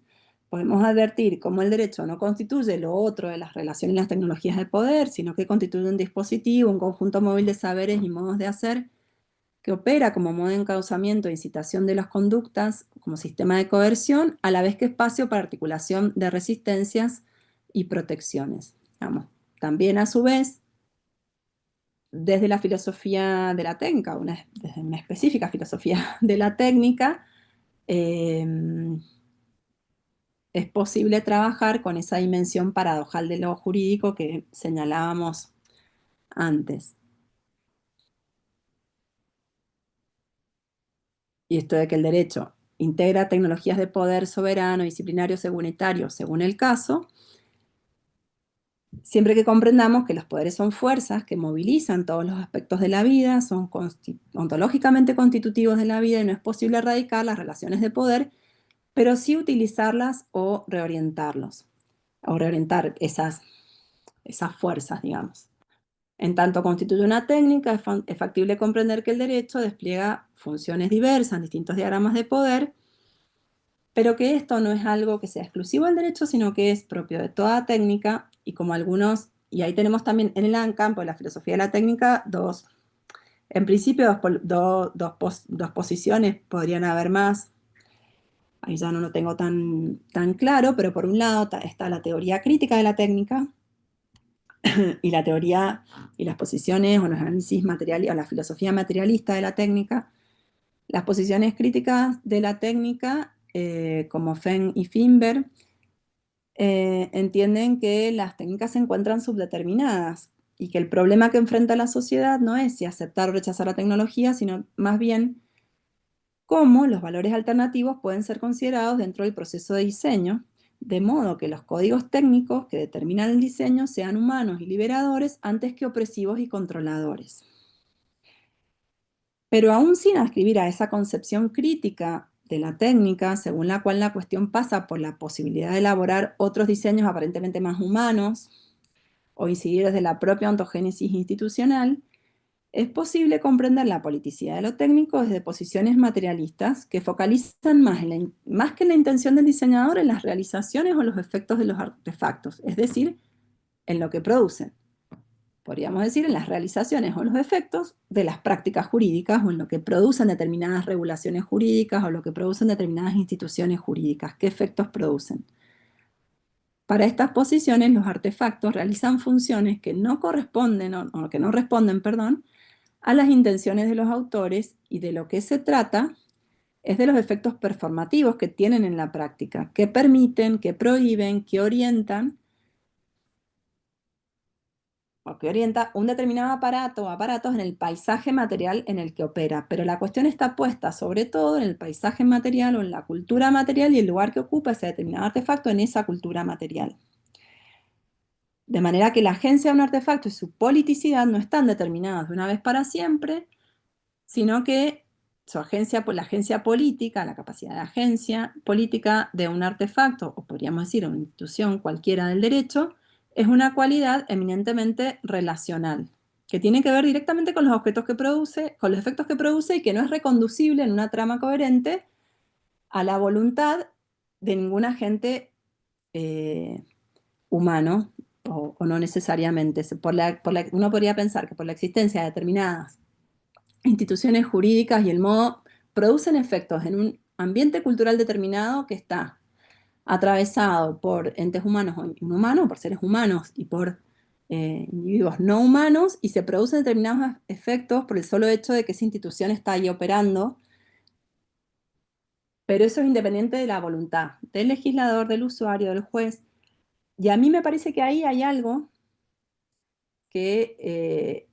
podemos advertir cómo el derecho no constituye lo otro de las relaciones y las tecnologías de poder, sino que constituye un dispositivo, un conjunto móvil de saberes y modos de hacer que opera como modo de encauzamiento e incitación de las conductas, como sistema de coerción, a la vez que espacio para articulación de resistencias y protecciones. Digamos. También, a su vez, desde la filosofía de la técnica, desde una específica filosofía de la técnica, eh, es posible trabajar con esa dimensión paradojal de lo jurídico que señalábamos antes. Y esto de que el derecho integra tecnologías de poder soberano, disciplinario, según etario, según el caso, siempre que comprendamos que los poderes son fuerzas que movilizan todos los aspectos de la vida, son ontológicamente constitutivos de la vida y no es posible erradicar las relaciones de poder, pero sí utilizarlas o reorientarlos, o reorientar esas fuerzas, digamos. En tanto constituye una técnica, es factible comprender que el derecho despliega funciones diversas en distintos diagramas de poder, pero que esto no es algo que sea exclusivo del derecho, sino que es propio de toda técnica, y como algunos, y ahí tenemos también en el campo de la filosofía de la técnica, en principio dos posiciones, podrían haber más, ahí ya no lo tengo tan claro, pero por un lado está la teoría crítica de la técnica, y la teoría y las posiciones o los análisis materiales o la filosofía materialista de la técnica. Las posiciones críticas de la técnica, como Feng y Finber, entienden que las técnicas se encuentran subdeterminadas y que el problema que enfrenta la sociedad no es si aceptar o rechazar la tecnología, sino más bien cómo los valores alternativos pueden ser considerados dentro del proceso de diseño, de modo que los códigos técnicos que determinan el diseño sean humanos y liberadores antes que opresivos y controladores. Pero aún sin ascribir a esa concepción crítica de la técnica, según la cual la cuestión pasa por la posibilidad de elaborar otros diseños aparentemente más humanos o incidir desde la propia ontogénesis institucional, es posible comprender la politicidad de lo técnico desde posiciones materialistas que focalizan más que en la intención del diseñador en las realizaciones o los efectos de los artefactos, es decir, en lo que producen. Podríamos decir en las realizaciones o los efectos de las prácticas jurídicas o en lo que producen determinadas regulaciones jurídicas o lo que producen determinadas instituciones jurídicas. ¿Qué efectos producen? Para estas posiciones, los artefactos realizan funciones que no corresponden o que no responden, perdón, a las intenciones de los autores, y de lo que se trata es de los efectos performativos que tienen en la práctica, que permiten, que prohíben, que orientan o que orienta un determinado aparato o aparatos en el paisaje material en el que opera. Pero la cuestión está puesta sobre todo en el paisaje material o en la cultura material y el lugar que ocupa ese determinado artefacto en esa cultura material. De manera que la agencia de un artefacto y su politicidad no están determinadas de una vez para siempre, sino que la agencia política, la capacidad de agencia política de un artefacto, o podríamos decir una institución cualquiera del derecho, es una cualidad eminentemente relacional, que tiene que ver directamente con los objetos que produce, con los efectos que produce, y que no es reconducible en una trama coherente a la voluntad de ningún agente eh, humano, o no necesariamente. Uno podría pensar que por la existencia de determinadas instituciones jurídicas y el modo producen efectos en un ambiente cultural determinado que está atravesado por entes humanos o inhumanos, por seres humanos y por individuos no humanos, y se producen determinados efectos por el solo hecho de que esa institución está ahí operando, pero eso es independiente de la voluntad del legislador, del usuario, del juez. Y a mí me parece que ahí hay algo que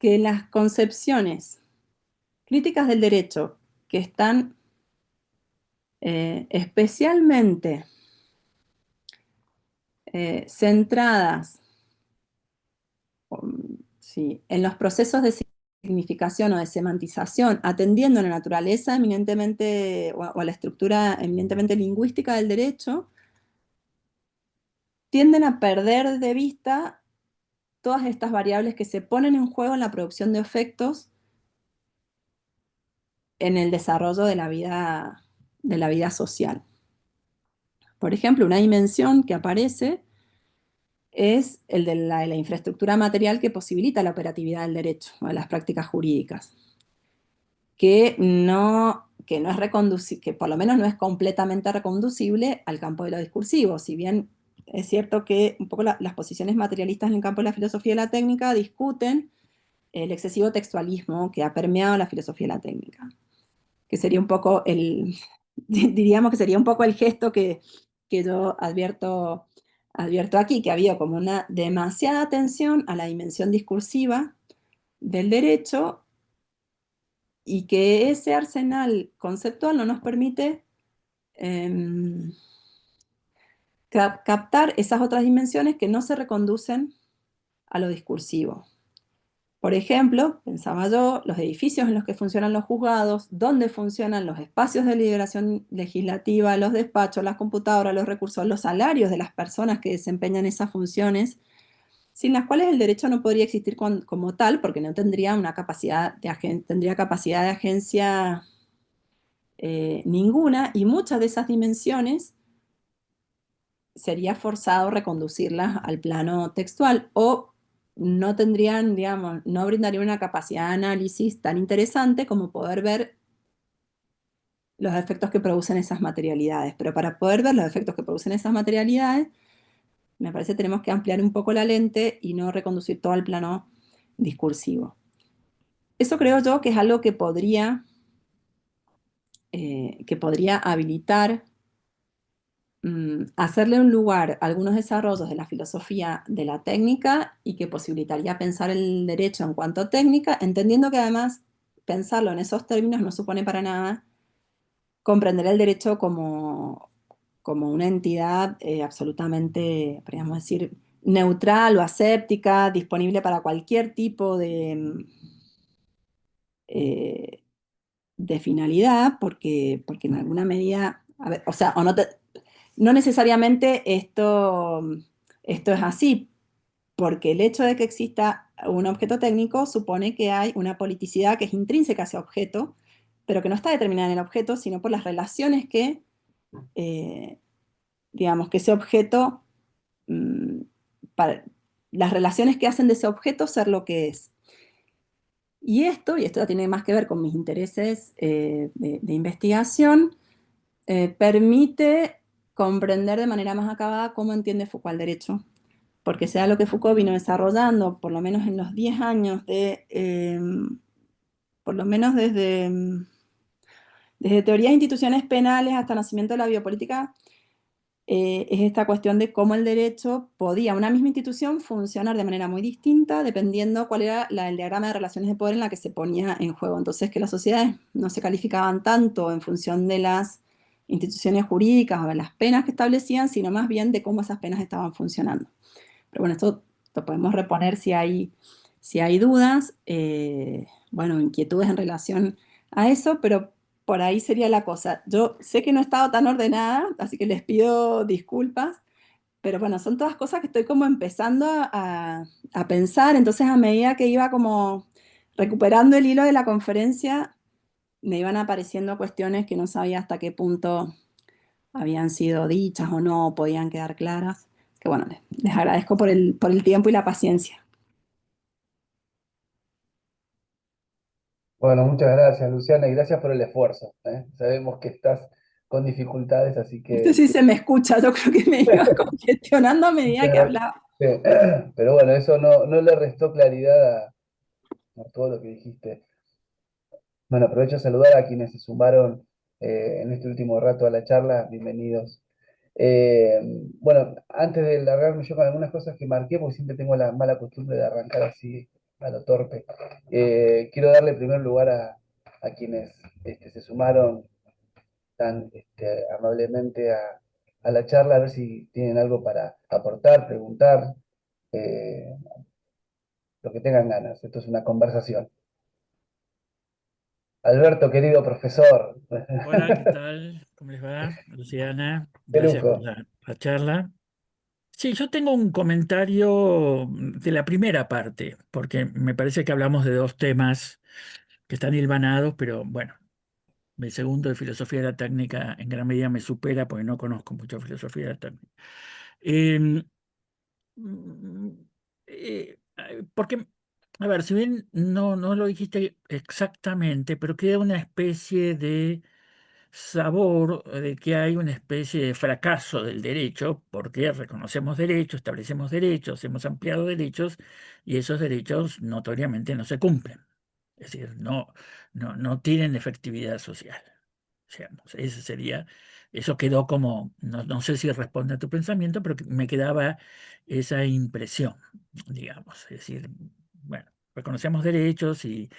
las concepciones críticas del derecho que están especialmente centradas, sí, en los procesos de significación o de semantización, atendiendo a la naturaleza eminentemente o a la estructura eminentemente lingüística del derecho, tienden a perder de vista todas estas variables que se ponen en juego en la producción de efectos en el desarrollo de la vida social. Por ejemplo, una dimensión que aparece es el de la infraestructura material que posibilita la operatividad del derecho o de las prácticas jurídicas, que no es reconducible, que por lo menos no es completamente reconducible al campo de lo discursivo. Si bien es cierto que un poco las posiciones materialistas en el campo de la filosofía y la técnica discuten el excesivo textualismo que ha permeado la filosofía y la técnica, que sería un poco diríamos que sería un poco el gesto que yo advierto aquí, que ha habido como una demasiada atención a la dimensión discursiva del derecho, y que ese arsenal conceptual no nos permite em, captar esas otras dimensiones que no se reconducen a lo discursivo. Por ejemplo, pensaba yo, los edificios en los que funcionan los juzgados, dónde funcionan los espacios de deliberación legislativa, los despachos, las computadoras, los recursos, los salarios de las personas que desempeñan esas funciones. sin las cuales el derecho no podría existir como tal, porque no tendría una capacidad tendría capacidad de agencia ninguna, y muchas de esas dimensiones sería forzado reconducirlas al plano textual o no tendrían, digamos, no brindarían una capacidad de análisis tan interesante como poder ver los efectos que producen esas materialidades. Pero para poder ver los efectos que producen esas materialidades, me parece que tenemos que ampliar un poco la lente y no reconducir todo al plano discursivo. Eso creo yo que es algo que podría habilitar hacerle un lugar a algunos desarrollos de la filosofía de la técnica y que posibilitaría pensar el derecho en cuanto a técnica, entendiendo que además pensarlo en esos términos no supone para nada comprender el derecho como una entidad absolutamente, podríamos decir, neutral o aséptica, disponible para cualquier tipo eh, de finalidad, porque en alguna medida, a ver, o sea, no necesariamente esto es así, porque el hecho de que exista un objeto técnico supone que hay una politicidad que es intrínseca a ese objeto, pero que no está determinada en el objeto, sino por las relaciones eh, digamos, que ese objeto, mm, para- las relaciones que hacen de ese objeto ser lo que es. Y esto ya tiene más que ver con mis intereses de investigación, permite comprender de manera más acabada cómo entiende Foucault el derecho, porque sea lo que Foucault vino desarrollando, por lo menos en los 10 años por lo menos desde teorías de instituciones penales hasta el nacimiento de la biopolítica, es esta cuestión de cómo el derecho podía, una misma institución, funcionar de manera muy distinta dependiendo cuál era el diagrama de relaciones de poder en la que se ponía en juego. Entonces, que las sociedades no se calificaban tanto en función de las instituciones jurídicas o de las penas que establecían, sino más bien de cómo esas penas estaban funcionando. Pero bueno, esto lo podemos reponer si hay dudas, bueno, inquietudes en relación a eso, pero por ahí sería la cosa. Yo sé que no he estado tan ordenada, así que les pido disculpas, pero bueno, son todas cosas que estoy como empezando a pensar, entonces a medida que iba como recuperando el hilo de la conferencia, me iban apareciendo cuestiones que no sabía hasta qué punto habían sido dichas o no, podían quedar claras. Que bueno, les agradezco por el tiempo y la paciencia. Bueno, muchas gracias, Luciana, y gracias por el esfuerzo, ¿eh? Sabemos que estás con dificultades, así No sé que si se me escucha, yo creo que me iba congestionando a medida muchas que gracias. hablaba. Sí. Pero bueno, eso no le restó claridad a todo lo que dijiste. Bueno, aprovecho a saludar a quienes se sumaron en este último rato a la charla. Bienvenidos. Eh, bueno, antes de largarme yo con algunas cosas que marqué, porque siempre tengo la mala costumbre de arrancar así a lo torpe, quiero darle primer lugar a quienes se sumaron tan amablemente a la charla, a ver si tienen algo para aportar, preguntar, eh, lo que tengan ganas. Esto es una conversación. Alberto, querido profesor, Hola, ¿qué tal? ¿Cómo les va? Luciana, qué gracias por lujo. la charla. Sí, yo tengo un comentario de la primera parte, porque me parece que hablamos de dos temas que están hilvanados, pero bueno, el segundo de filosofía de la técnica en gran medida me supera porque no conozco mucho filosofía de la técnica. Eh, mm, porque, a ver, si bien no lo dijiste exactamente, pero queda una especie de sabor de que hay una especie de fracaso del derecho, porque reconocemos derechos, establecemos derechos, hemos ampliado derechos y esos derechos notoriamente no se cumplen. Es decir, no tienen efectividad social. Digamos. Ese sería, eso quedó como, no sé si responde a tu pensamiento, pero que me quedaba esa impresión, digamos. Es decir, bueno, reconocemos derechos y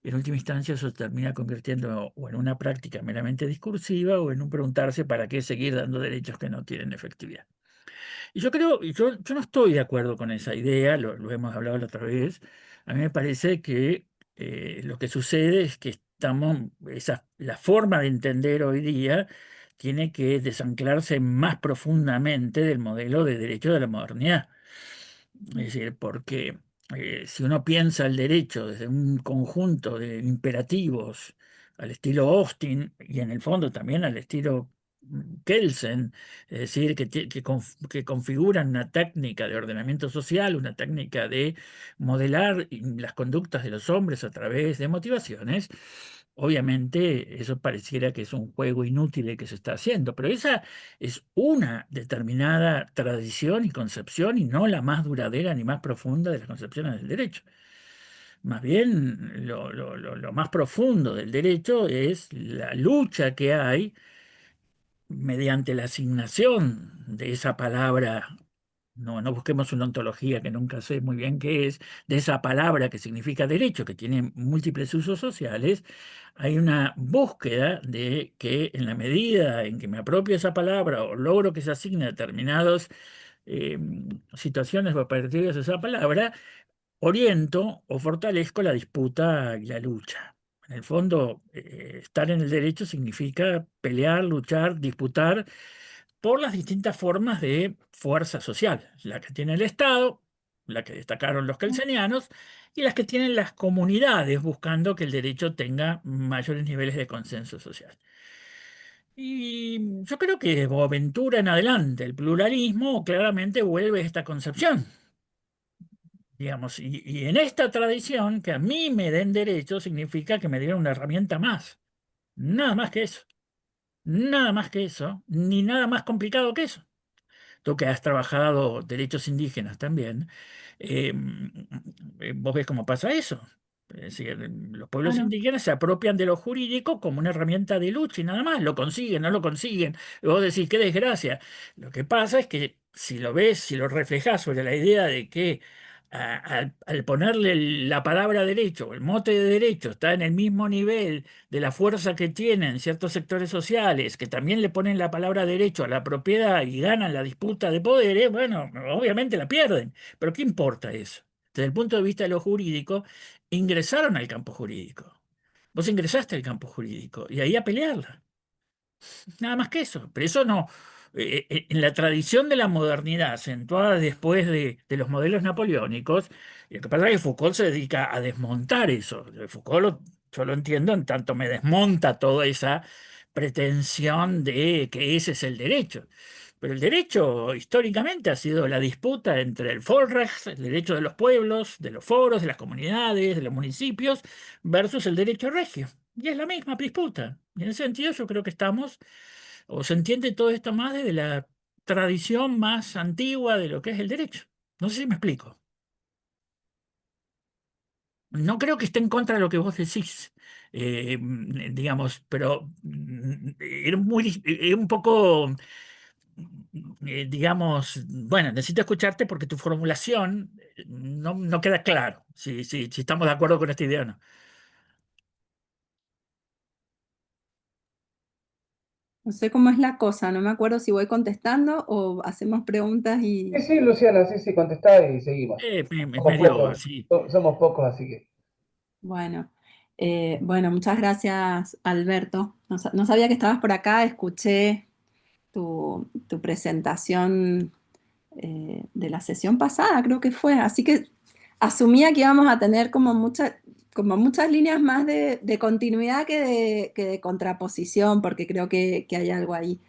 en última instancia eso se termina convirtiendo o en una práctica meramente discursiva o en un preguntarse para qué seguir dando derechos que no tienen efectividad. Y yo creo, yo no estoy de acuerdo con esa idea, lo hemos hablado la otra vez. A mí me parece que lo que sucede es que la forma de entender hoy día tiene que desanclarse más profundamente del modelo de derecho de la modernidad. Es decir, porque si uno piensa el derecho desde un conjunto de imperativos al estilo Austin y en el fondo también al estilo Kelsen, es decir, que configuran una técnica de ordenamiento social, una técnica de modelar las conductas de los hombres a través de motivaciones, obviamente eso pareciera que es un juego inútil el que se está haciendo, pero esa es una determinada tradición y concepción y no la más duradera ni más profunda de las concepciones del derecho. Más bien, lo más profundo del derecho es la lucha que hay mediante la asignación de esa palabra. No busquemos una ontología que nunca sé muy bien qué es, de esa palabra que significa derecho, que tiene múltiples usos sociales. Hay una búsqueda de que en la medida en que me apropio esa palabra o logro que se asigne a determinadas eh, situaciones o particulares de esa palabra, oriento o fortalezco la disputa y la lucha. En el fondo, estar en el derecho significa pelear, luchar, disputar por las distintas formas de fuerza social, la que tiene el Estado, la que destacaron los kelsenianos, y las que tienen las comunidades, buscando que el derecho tenga mayores niveles de consenso social. Y yo creo que de Boaventura en adelante, el pluralismo claramente vuelve a esta concepción, digamos, y en esta tradición, que a mí me den derecho, significa que me dieron una herramienta más, nada más que eso, nada más que eso, ni nada más complicado que eso. Tú que has trabajado derechos indígenas también, eh, vos ves cómo pasa eso. Es decir, los pueblos Claro. indígenas se apropian de lo jurídico como una herramienta de lucha y nada más, lo consiguen, no lo consiguen. Y vos decís, qué desgracia. Lo que pasa es que si lo ves, si lo reflejás sobre la idea de que al ponerle la palabra derecho o el mote de derecho está en el mismo nivel de la fuerza que tienen ciertos sectores sociales, que también le ponen la palabra derecho a la propiedad y ganan la disputa de poderes, bueno, obviamente la pierden. Pero ¿qué importa eso? Desde el punto de vista de lo jurídico, ingresaron al campo jurídico. Vos ingresaste al campo jurídico y ahí a pelearla. Nada más que eso. Pero eso no. En la tradición de la modernidad, acentuada después de los modelos napoleónicos, lo que pasa es que Foucault se dedica a desmontar eso. Yo lo entiendo en tanto me desmonta toda esa pretensión de que ese es el derecho. Pero el derecho históricamente ha sido la disputa entre el Volksrecht, el derecho de los pueblos, de los foros, de las comunidades, de los municipios, versus el derecho regio. Y es la misma disputa. Y en ese sentido yo creo que estamos, o se entiende todo esto más desde la tradición más antigua de lo que es el derecho. No sé si me explico. No creo que esté en contra de lo que vos decís, digamos, pero era un poco, digamos, bueno, necesito escucharte porque tu formulación no queda claro si estamos de acuerdo con esta idea o no. No sé cómo es la cosa, no me acuerdo si voy contestando o hacemos preguntas Sí, y sí, Luciana, sí, sí, contestá y seguimos. Es Somos medio pocos, así. somos pocos, así que. bueno. Bueno, muchas gracias, Alberto. No sabía que estabas por acá, escuché tu presentación de la sesión pasada, creo que fue, así que asumía que íbamos a tener como muchas líneas más de continuidad que de contraposición, porque creo que hay algo ahí.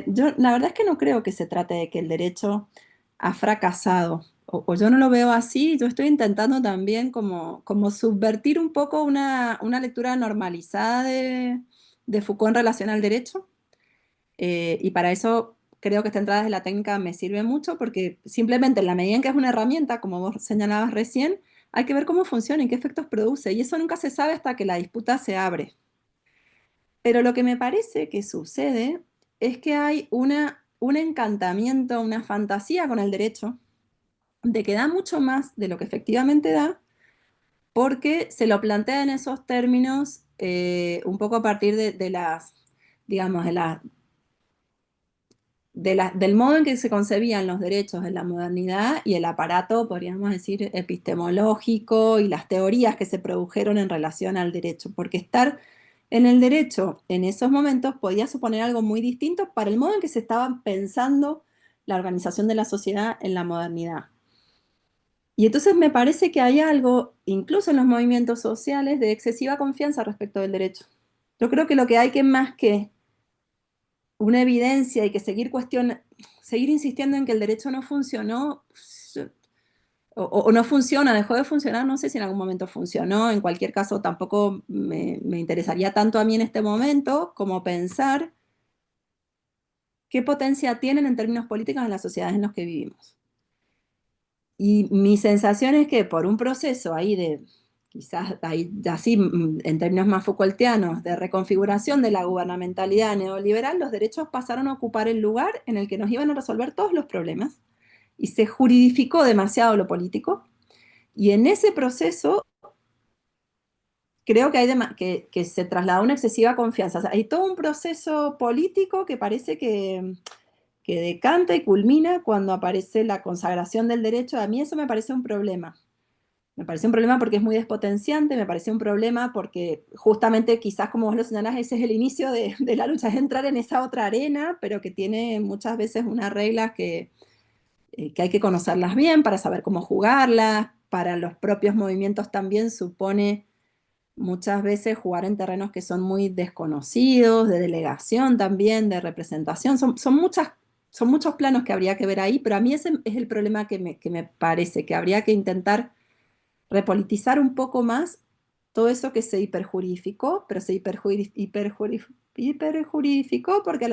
Yo la verdad es que no creo que se trate de que el derecho ha fracasado, o yo no lo veo así, yo estoy intentando también como subvertir un poco una lectura normalizada de Foucault en relación al derecho, y para eso creo que esta entrada de la técnica me sirve mucho, porque simplemente en la medida en que es una herramienta, como vos señalabas recién, hay que ver cómo funciona y qué efectos produce, y eso nunca se sabe hasta que la disputa se abre. Pero lo que me parece que sucede es que hay un encantamiento, una fantasía con el derecho, de que da mucho más de lo que efectivamente da, porque se lo plantea en esos términos, un poco a partir de las, digamos, del modo en que se concebían los derechos en la modernidad y el aparato, podríamos decir, epistemológico y las teorías que se produjeron en relación al derecho, porque estar en el derecho en esos momentos podía suponer algo muy distinto para el modo en que se estaba pensando la organización de la sociedad en la modernidad. Y entonces me parece que hay algo, incluso en los movimientos sociales, de excesiva confianza respecto del derecho. Yo creo que lo que hay que más que una evidencia y que seguir insistiendo en que el derecho no funcionó, o no funciona, dejó de funcionar, no sé si en algún momento funcionó, en cualquier caso tampoco me interesaría tanto a mí en este momento como pensar qué potencia tienen en términos políticos en las sociedades en las que vivimos. Y mi sensación es que por un proceso ahí de, quizás ahí, así en términos más Foucaultianos, de reconfiguración de la gubernamentalidad neoliberal, los derechos pasaron a ocupar el lugar en el que nos iban a resolver todos los problemas y se juridificó demasiado lo político. Y en ese proceso creo que, que se trasladó una excesiva confianza. O sea, hay todo un proceso político que parece que decanta y culmina cuando aparece la consagración del derecho. A mí eso me parece un problema. Me parece un problema porque es muy despotenciante, me parece un problema porque justamente quizás como vos lo señalás, ese es el inicio de la lucha, es entrar en esa otra arena, pero que tiene muchas veces unas reglas que hay que conocerlas bien para saber cómo jugarlas, para los propios movimientos también supone muchas veces jugar en terrenos que son muy desconocidos, de delegación también, de representación, son muchos planos que habría que ver ahí, pero a mí ese es el problema que me parece, que habría que intentar repolitizar un poco más todo eso que se hiperjuridificó, pero se hiperjuridificó porque,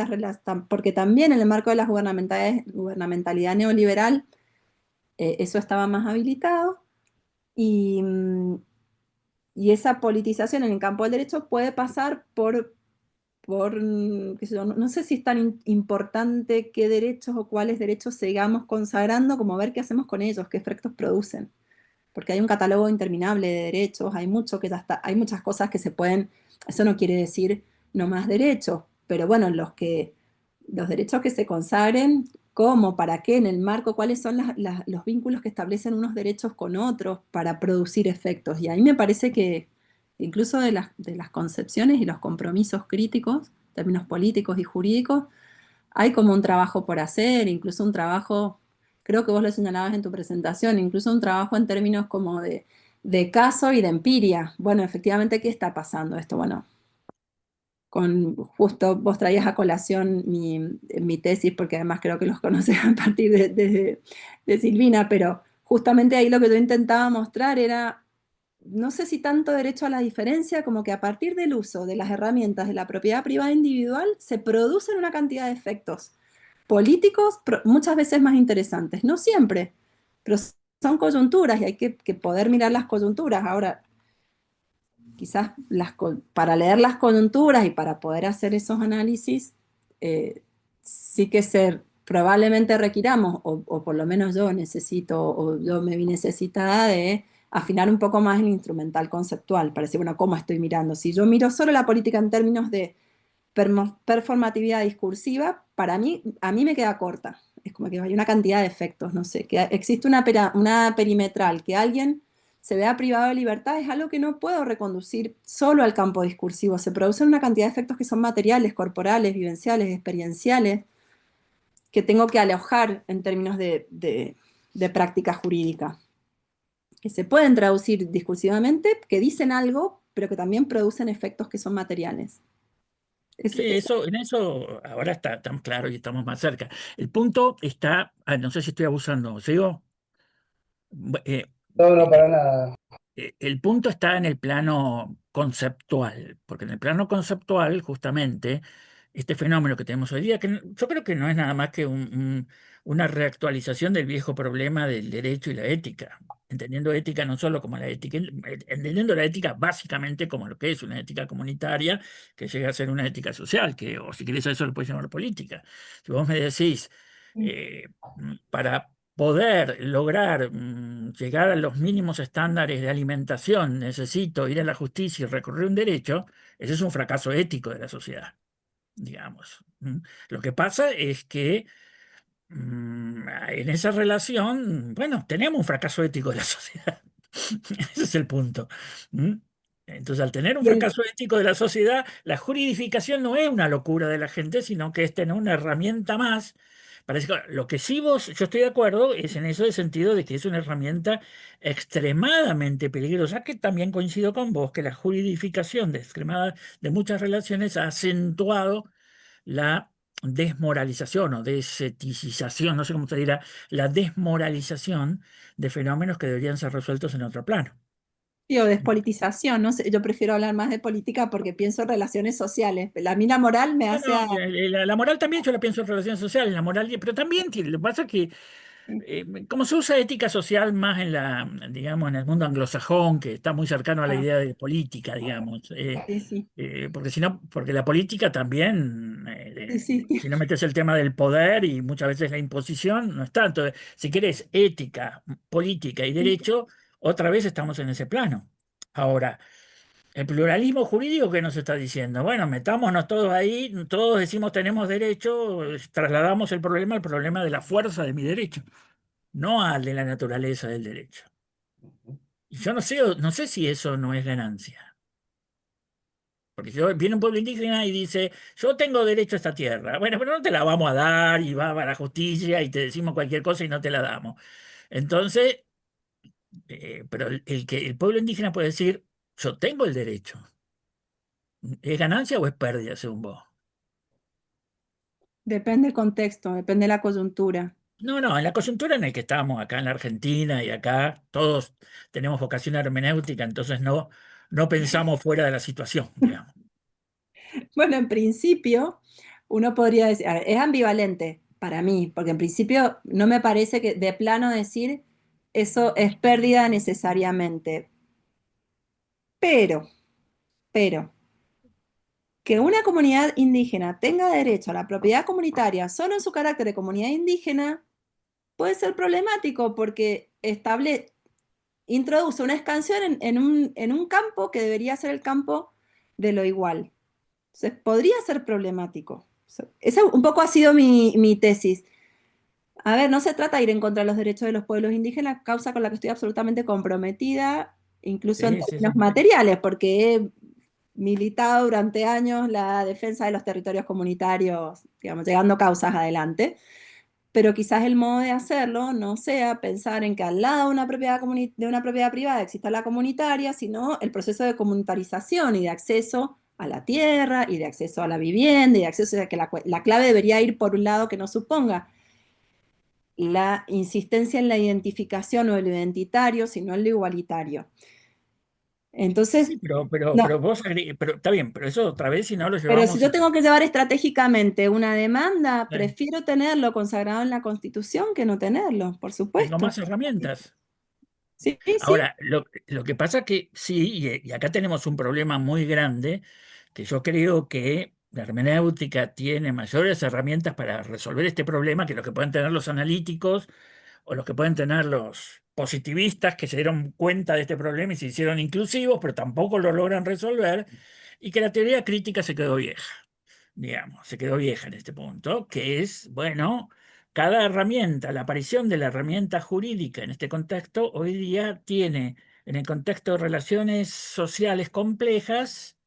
porque también en el marco de la gubernamentalidad neoliberal eso estaba más habilitado y, y esa politización en el campo del derecho puede pasar qué sé yo, no sé si es tan importante qué derechos o cuáles derechos sigamos consagrando como ver qué hacemos con ellos, qué efectos producen porque hay un catálogo interminable de derechos, hay mucho que ya está, hay muchas cosas que se pueden, eso no quiere decir no más derechos, pero bueno, los derechos que se consagren, cómo, para qué, en el marco, cuáles son los vínculos que establecen unos derechos con otros para producir efectos. Y ahí me parece que incluso de las concepciones y los compromisos críticos, términos políticos y jurídicos, hay como un trabajo por hacer, incluso un trabajo, creo que vos lo señalabas en tu presentación, incluso un trabajo en términos como de caso y de empiria. Bueno, efectivamente, ¿qué está pasando esto? Bueno, justo vos traías a colación mi tesis, porque además creo que los conoces a partir de Silvina, pero justamente ahí lo que yo intentaba mostrar era no sé si tanto derecho a la diferencia, como que a partir del uso de las herramientas de la propiedad privada individual se producen una cantidad de efectos políticos muchas veces más interesantes. No siempre, pero son coyunturas y hay que poder mirar las coyunturas. Ahora, quizás para leer las coyunturas y para poder hacer esos análisis, sí que probablemente requiramos, o por lo menos yo necesito, o yo me vi necesitada de afinar un poco más el instrumental conceptual, para decir, bueno, ¿cómo estoy mirando? Si yo miro solo la política en términos de performatividad discursiva, para mí, a mí me queda corta. Es como que hay una cantidad de efectos, no sé, que existe una perimetral, que alguien se vea privado de libertad, es algo que no puedo reconducir solo al campo discursivo. Se producen una cantidad de efectos que son materiales, corporales, vivenciales, experienciales, que tengo que alojar en términos de práctica jurídica, que se pueden traducir discursivamente, que dicen algo, pero que también producen efectos que son materiales. Sí, eso, en eso ahora estamos claros y estamos más cerca. El punto está, no sé si estoy abusando, ¿sigo? Bu- eh, No, no, eh, para nada. el punto está en el plano conceptual, porque en el plano conceptual, justamente, este fenómeno que tenemos hoy día, yo creo que no es nada más que una reactualización del viejo problema del derecho y la ética, entendiendo ética no solo como la ética, entendiendo la ética básicamente como lo que es una ética comunitaria, que llega a ser una ética social, que, o si querés a eso lo puedes llamar política. Si vos me decís, eh, para poder lograr llegar a los mínimos estándares de alimentación, necesito ir a la justicia y recurrir un derecho, ese es un fracaso ético de la sociedad, digamos. Lo que pasa es que en esa relación, bueno, tenemos un fracaso ético de la sociedad. Ese es el punto. ¿Mm? Entonces, al tener un Y el, fracaso ético de la sociedad, la juridificación no es una locura de la gente, sino que es tener una herramienta más Parece que lo que sí yo estoy de acuerdo es en eso, de sentido de que es una herramienta extremadamente peligrosa, que también coincido con vos, que la juridificación de muchas relaciones ha acentuado la desmoralización o desetización, no sé cómo se dirá, la desmoralización de fenómenos que deberían ser resueltos en otro plano. Sí, o despolitización, no sé, yo prefiero hablar más de política porque pienso en relaciones sociales. A mí la moral me No, hace a... no, la moral también yo la pienso en relaciones sociales, la moral, pero también lo que pasa es que como se usa ética social más en digamos, en el mundo anglosajón, que está muy cercano a la Ah, idea de política, digamos, sí, sí, porque si no, porque la política también, sí, sí. si no metes el tema del poder y muchas veces la imposición, no es tanto. Si querés ética, política y derecho, otra vez estamos en ese plano. Ahora, el pluralismo jurídico, ¿qué nos está diciendo? Bueno, metámonos todos ahí, todos decimos tenemos derecho, trasladamos el problema al problema de la fuerza de mi derecho, no al de la naturaleza del derecho. Y yo no sé si eso no es ganancia. Porque viene un pueblo indígena y dice, yo tengo derecho a esta tierra. Bueno, pero no te la vamos a dar y va a la justicia y te decimos cualquier cosa y no te la damos. Entonces, pero el pueblo indígena puede decir, yo tengo el derecho. ¿Es ganancia o es pérdida según vos? Depende del contexto, depende de la coyuntura. No, no, en la coyuntura en la que estamos acá en la Argentina y acá todos tenemos vocación hermenéutica, entonces no pensamos fuera de la situación, digamos. Bueno, en principio, uno podría decir, a ver, es ambivalente para mí, porque en principio no me parece que de plano decir eso es pérdida necesariamente. Pero, pero, que una comunidad indígena tenga derecho a la propiedad comunitaria solo en su carácter de comunidad indígena puede ser problemático porque introduce una expansión en un campo que debería ser el campo de lo igual. Entonces, podría ser problemático. Esa un poco ha sido mi tesis. A ver, no se trata de ir en contra de los derechos de los pueblos indígenas, causa con la que estoy absolutamente comprometida, incluso en Sí, sí, sí. términos materiales, porque he militado durante años la defensa de los territorios comunitarios, digamos, llegando causas adelante. Pero quizás el modo de hacerlo no sea pensar en que al lado de una propiedad privada exista la comunitaria, sino el proceso de comunitarización y de acceso a la tierra y de acceso a la vivienda y de acceso a que la clave debería ir por un lado que no suponga la insistencia en la identificación o el identitario, sino en lo igualitario. Entonces, Sí, pero no, pero está bien, pero eso otra vez si no lo pero si llevamos yo tengo que llevar estratégicamente una demanda, eh, prefiero tenerlo consagrado en la Constitución que no tenerlo, por tengo supuesto. más herramientas. Sí, sí. Ahora, lo que pasa que sí, y acá tenemos un problema muy grande, que yo creo que la hermenéutica tiene mayores herramientas para resolver este problema que los que pueden tener los analíticos o los que pueden tener los positivistas que se dieron cuenta de este problema y se hicieron inclusivos, pero tampoco lo logran resolver, y que la teoría crítica se quedó vieja, digamos, se quedó vieja en este punto, que es, bueno, cada herramienta, la aparición de la herramienta jurídica en este contexto, hoy día tiene, en el contexto de relaciones sociales complejas,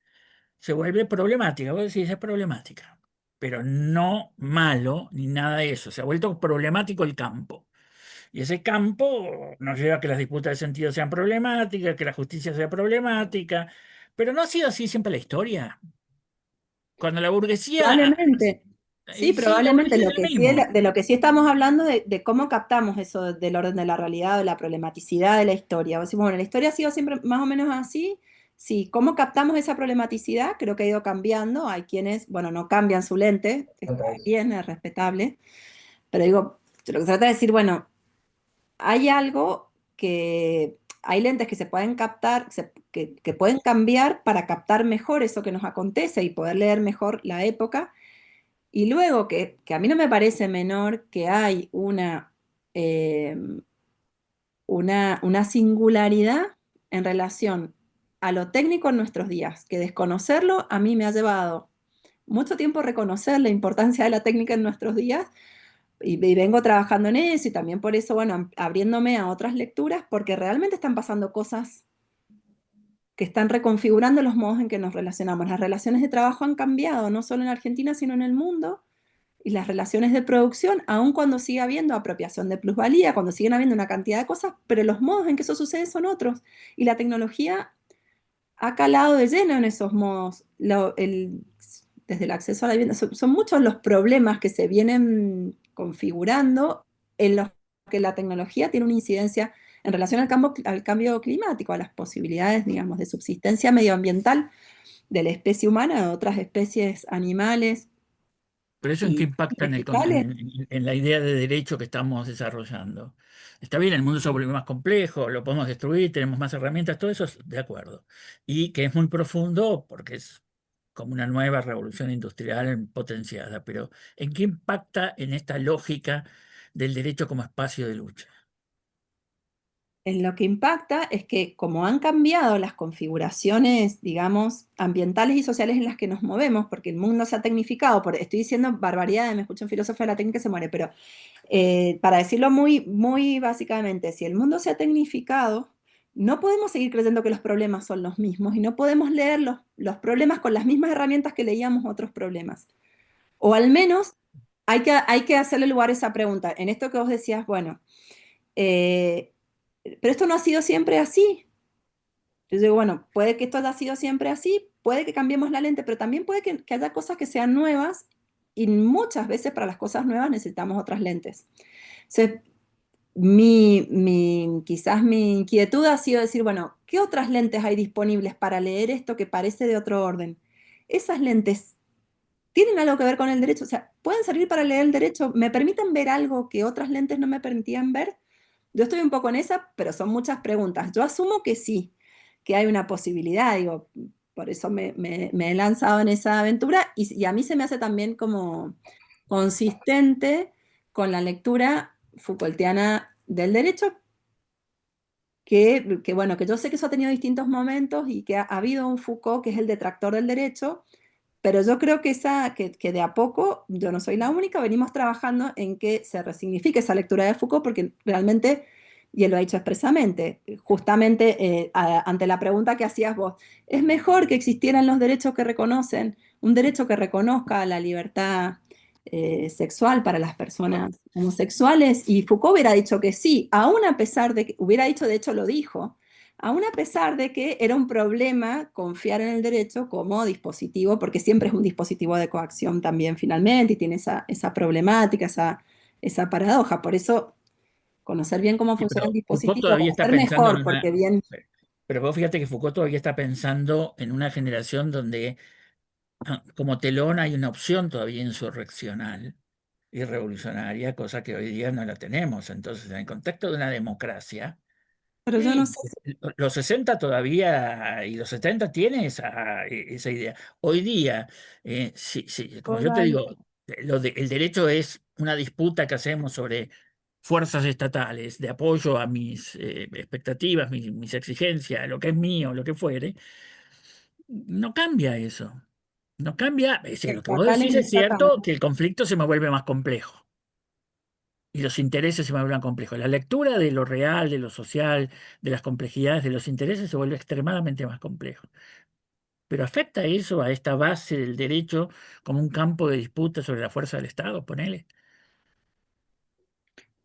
se vuelve problemática. Vos decís, es problemática, pero no malo ni nada de eso. Se ha vuelto problemático el campo. Y ese campo nos lleva a que las disputas de sentido sean problemáticas, que la justicia sea problemática, pero no ha sido así siempre la historia. Cuando la burguesía, Probablemente, sí, y sí, la probablemente burguesía es lo el que sí, mismo. de lo que sí estamos hablando de cómo captamos eso del orden de la realidad, de la problematicidad de la historia. Decimos, bueno, la historia ha sido siempre más o menos así. Sí, cómo captamos esa problematicidad, creo que ha ido cambiando. Hay quienes, bueno, no cambian su lente, está Contra eso. bien, es respetable, pero digo, lo que se trata de decir, bueno, hay algo que, hay lentes que se pueden captar, que pueden cambiar para captar mejor eso que nos acontece y poder leer mejor la época. Y luego, que a mí no me parece menor que hay eh, una singularidad en relación a lo técnico en nuestros días, que desconocerlo a mí me ha llevado mucho tiempo reconocer la importancia de la técnica en nuestros días y vengo trabajando en eso y también por eso, bueno, abriéndome a otras lecturas, porque realmente están pasando cosas que están reconfigurando los modos en que nos relacionamos. Las relaciones de trabajo han cambiado, no solo en Argentina, sino en el mundo. y las relaciones de producción, aun cuando sigue habiendo apropiación de plusvalía, cuando siguen habiendo una cantidad de cosas, pero los modos en que eso sucede son otros. Y la tecnología ha calado de lleno en esos modos. Desde el acceso a la vivienda, son muchos los problemas que se vienen configurando en los que la tecnología tiene una incidencia en relación al cambio climático, a las posibilidades, digamos, de subsistencia medioambiental de la especie humana, de otras especies animales Pero eso en qué y impacta vegetales. en la idea de derecho que estamos desarrollando. Está bien, el mundo se vuelve más complejo, lo podemos destruir, tenemos más herramientas, todo eso es de acuerdo. Y que es muy profundo porque es como una nueva revolución industrial potenciada. Pero ¿en qué impacta en esta lógica del derecho como espacio de lucha? En lo que impacta es que como han cambiado las configuraciones, digamos, ambientales y sociales en las que nos movemos, porque el mundo se ha tecnificado, estoy diciendo barbaridades, me escucho un filósofo de la técnica y se muere, pero para decirlo muy, muy básicamente, si el mundo se ha tecnificado, no podemos seguir creyendo que los problemas son los mismos y no podemos leer los problemas con las mismas herramientas que leíamos otros problemas. O al menos hay que hacerle lugar a esa pregunta. En esto que vos decías, bueno, eh, pero esto no ha sido siempre así. Yo digo, bueno, puede que esto haya sido siempre así, puede que cambiemos la lente, pero también puede que haya cosas que sean nuevas y muchas veces para las cosas nuevas necesitamos otras lentes. Entonces, quizás mi inquietud ha sido decir, bueno, ¿qué otras lentes hay disponibles para leer esto que parece de otro orden? Esas lentes tienen algo que ver con el derecho, o sea, pueden servir para leer el derecho, ¿me permiten ver algo que otras lentes no me permitían ver? Yo estoy un poco en esa, pero son muchas preguntas. Yo asumo que sí, que hay una posibilidad, digo, por eso me he lanzado en esa aventura y a mí se me hace también como consistente con la lectura Foucaultiana del derecho, bueno, que yo sé que eso ha tenido distintos momentos y que ha habido un Foucault que es el detractor del derecho, pero yo creo que de a poco, yo no soy la única, venimos trabajando en que se resignifique esa lectura de Foucault porque realmente, y él lo ha dicho expresamente, justamente ante la pregunta que hacías vos, es mejor que existieran los derechos que reconocen, un derecho que reconozca la libertad sexual para las personas homosexuales, y Foucault hubiera dicho que sí, aún a pesar de que, hubiera dicho, de hecho lo dijo, aún a pesar de que era un problema confiar en el derecho como dispositivo, porque siempre es un dispositivo de coacción también finalmente, y tiene esa problemática, esa paradoja. Por eso, conocer bien cómo Sí, funciona el pero Foucault dispositivo todavía para está ser pensando en mejor, una... porque bien, Pero vos fíjate que Foucault todavía está pensando en una generación donde como telón hay una opción todavía insurreccional y revolucionaria, cosa que hoy día no la tenemos. Entonces, en el contexto de una democracia, pero yo no sí, sé los 60 todavía y los 70 tiene esa idea. Hoy día, sí, sí, como yo te si digo, el derecho es una disputa que hacemos sobre fuerzas estatales de apoyo a mis expectativas, mis exigencias, lo que es mío, lo que fuere. No cambia eso. No cambia. Es decir, lo que vos estatales decís y es cierto estatales. que el conflicto se me vuelve más complejo y los intereses se me vuelven complejos. La lectura de lo real, de lo social, de las complejidades de los intereses se vuelve extremadamente más complejo. Pero ¿afecta eso a esta base del derecho como un campo de disputa sobre la fuerza del Estado? Ponele.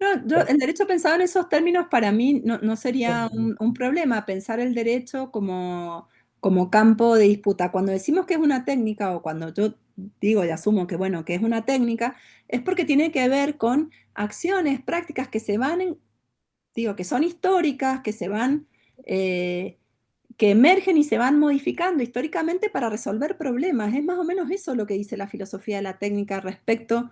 No, el derecho pensado en esos términos para mí no sería un problema, pensar el derecho como campo de disputa. Cuando decimos que es una técnica o cuando yo digo y asumo que, bueno, que es una técnica, es porque tiene que ver con acciones, prácticas que se van, digo, que son históricas, que se van, que emergen y se van modificando históricamente para resolver problemas. Es más o menos eso lo que dice la filosofía de la técnica respecto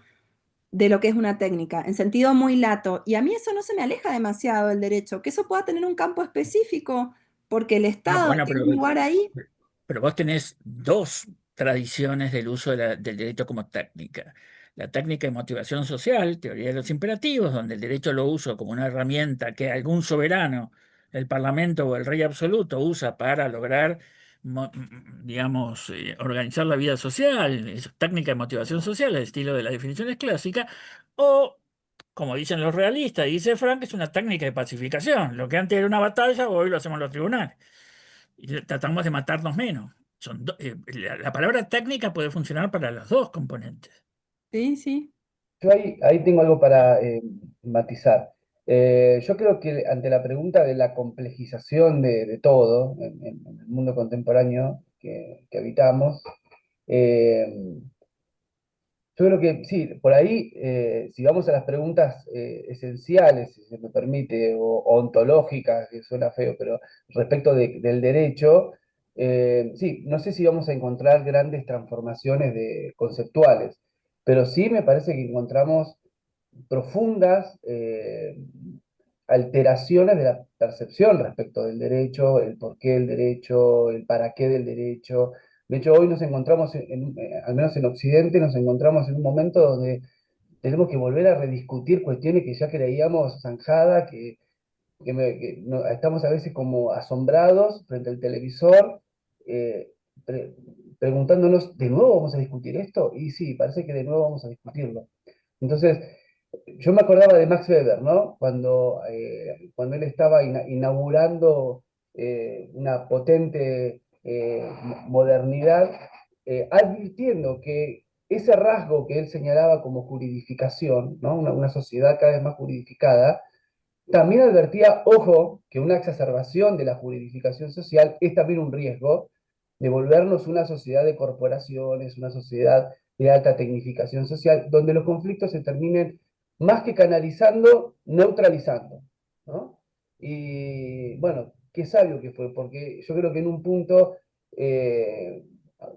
de lo que es una técnica, en sentido muy lato. Y a mí eso no se me aleja demasiado del derecho, que eso pueda tener un campo específico, porque el No, Estado bueno, tiene un lugar ahí. pero vos tenés dos tradiciones del uso del derecho como técnica. La técnica de motivación social, teoría de los imperativos, donde el derecho lo uso como una herramienta que algún soberano, el parlamento o el rey absoluto, usa para lograr, digamos, organizar la vida social. Es técnica de motivación social, al estilo de las definiciones clásicas, o, como dicen los realistas, dice Frank, es una técnica de pacificación. Lo que antes era una batalla, hoy lo hacemos en los tribunales y tratamos de matarnos menos. La palabra técnica puede funcionar para los dos componentes. Sí, sí. Yo ahí tengo algo para matizar. Yo creo que ante la pregunta de la complejización de todo en el mundo contemporáneo que habitamos, eh, yo creo que sí, por ahí, si vamos a las preguntas esenciales, si se me permite, o ontológicas, que suena feo, pero respecto del derecho, sí, no sé si vamos a encontrar grandes transformaciones conceptuales, pero sí me parece que encontramos profundas alteraciones de la percepción respecto del derecho, el porqué del derecho, el para qué del derecho. De hecho, hoy nos encontramos, al menos en Occidente, nos encontramos en un momento donde tenemos que volver a rediscutir cuestiones que ya creíamos zanjadas, estamos a veces como asombrados frente al televisor, eh, pre- preguntándonos, ¿de nuevo vamos a discutir esto? Y sí, parece que de nuevo vamos a discutirlo. Entonces, yo me acordaba de Max Weber, ¿no? Cuando él estaba inaugurando una potente modernidad, advirtiendo que ese rasgo que él señalaba como juridificación, ¿no? Una sociedad cada vez más juridificada, también advertía, ojo, que una exacerbación de la juridificación social es también un riesgo de volvernos una sociedad de corporaciones, una sociedad de alta tecnificación social, donde los conflictos se terminen más que canalizando, neutralizando, ¿no? Y bueno, qué sabio que fue, porque yo creo que en un punto, eh,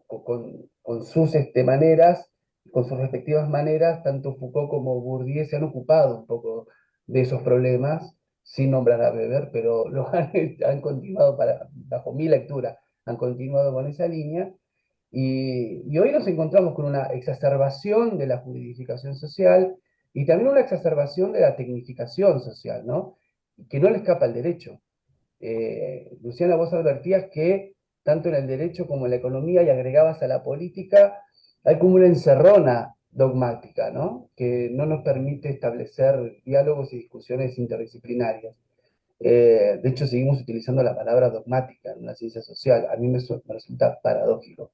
con sus maneras, con sus respectivas maneras, tanto Foucault como Bourdieu se han ocupado un poco de esos problemas, sin nombrar a Weber, pero han continuado, bajo mi lectura, han continuado con esa línea. Y hoy nos encontramos con una exacerbación de la juridificación social y también una exacerbación de la tecnificación social, ¿no? Que no le escapa al derecho. Luciana, vos advertías que tanto en el derecho como en la economía y agregabas a la política, hay como una encerrona dogmática, ¿no? Que no nos permite establecer diálogos y discusiones interdisciplinarias. De hecho, seguimos utilizando la palabra dogmática en una ciencia social. A mí me resulta paradójico.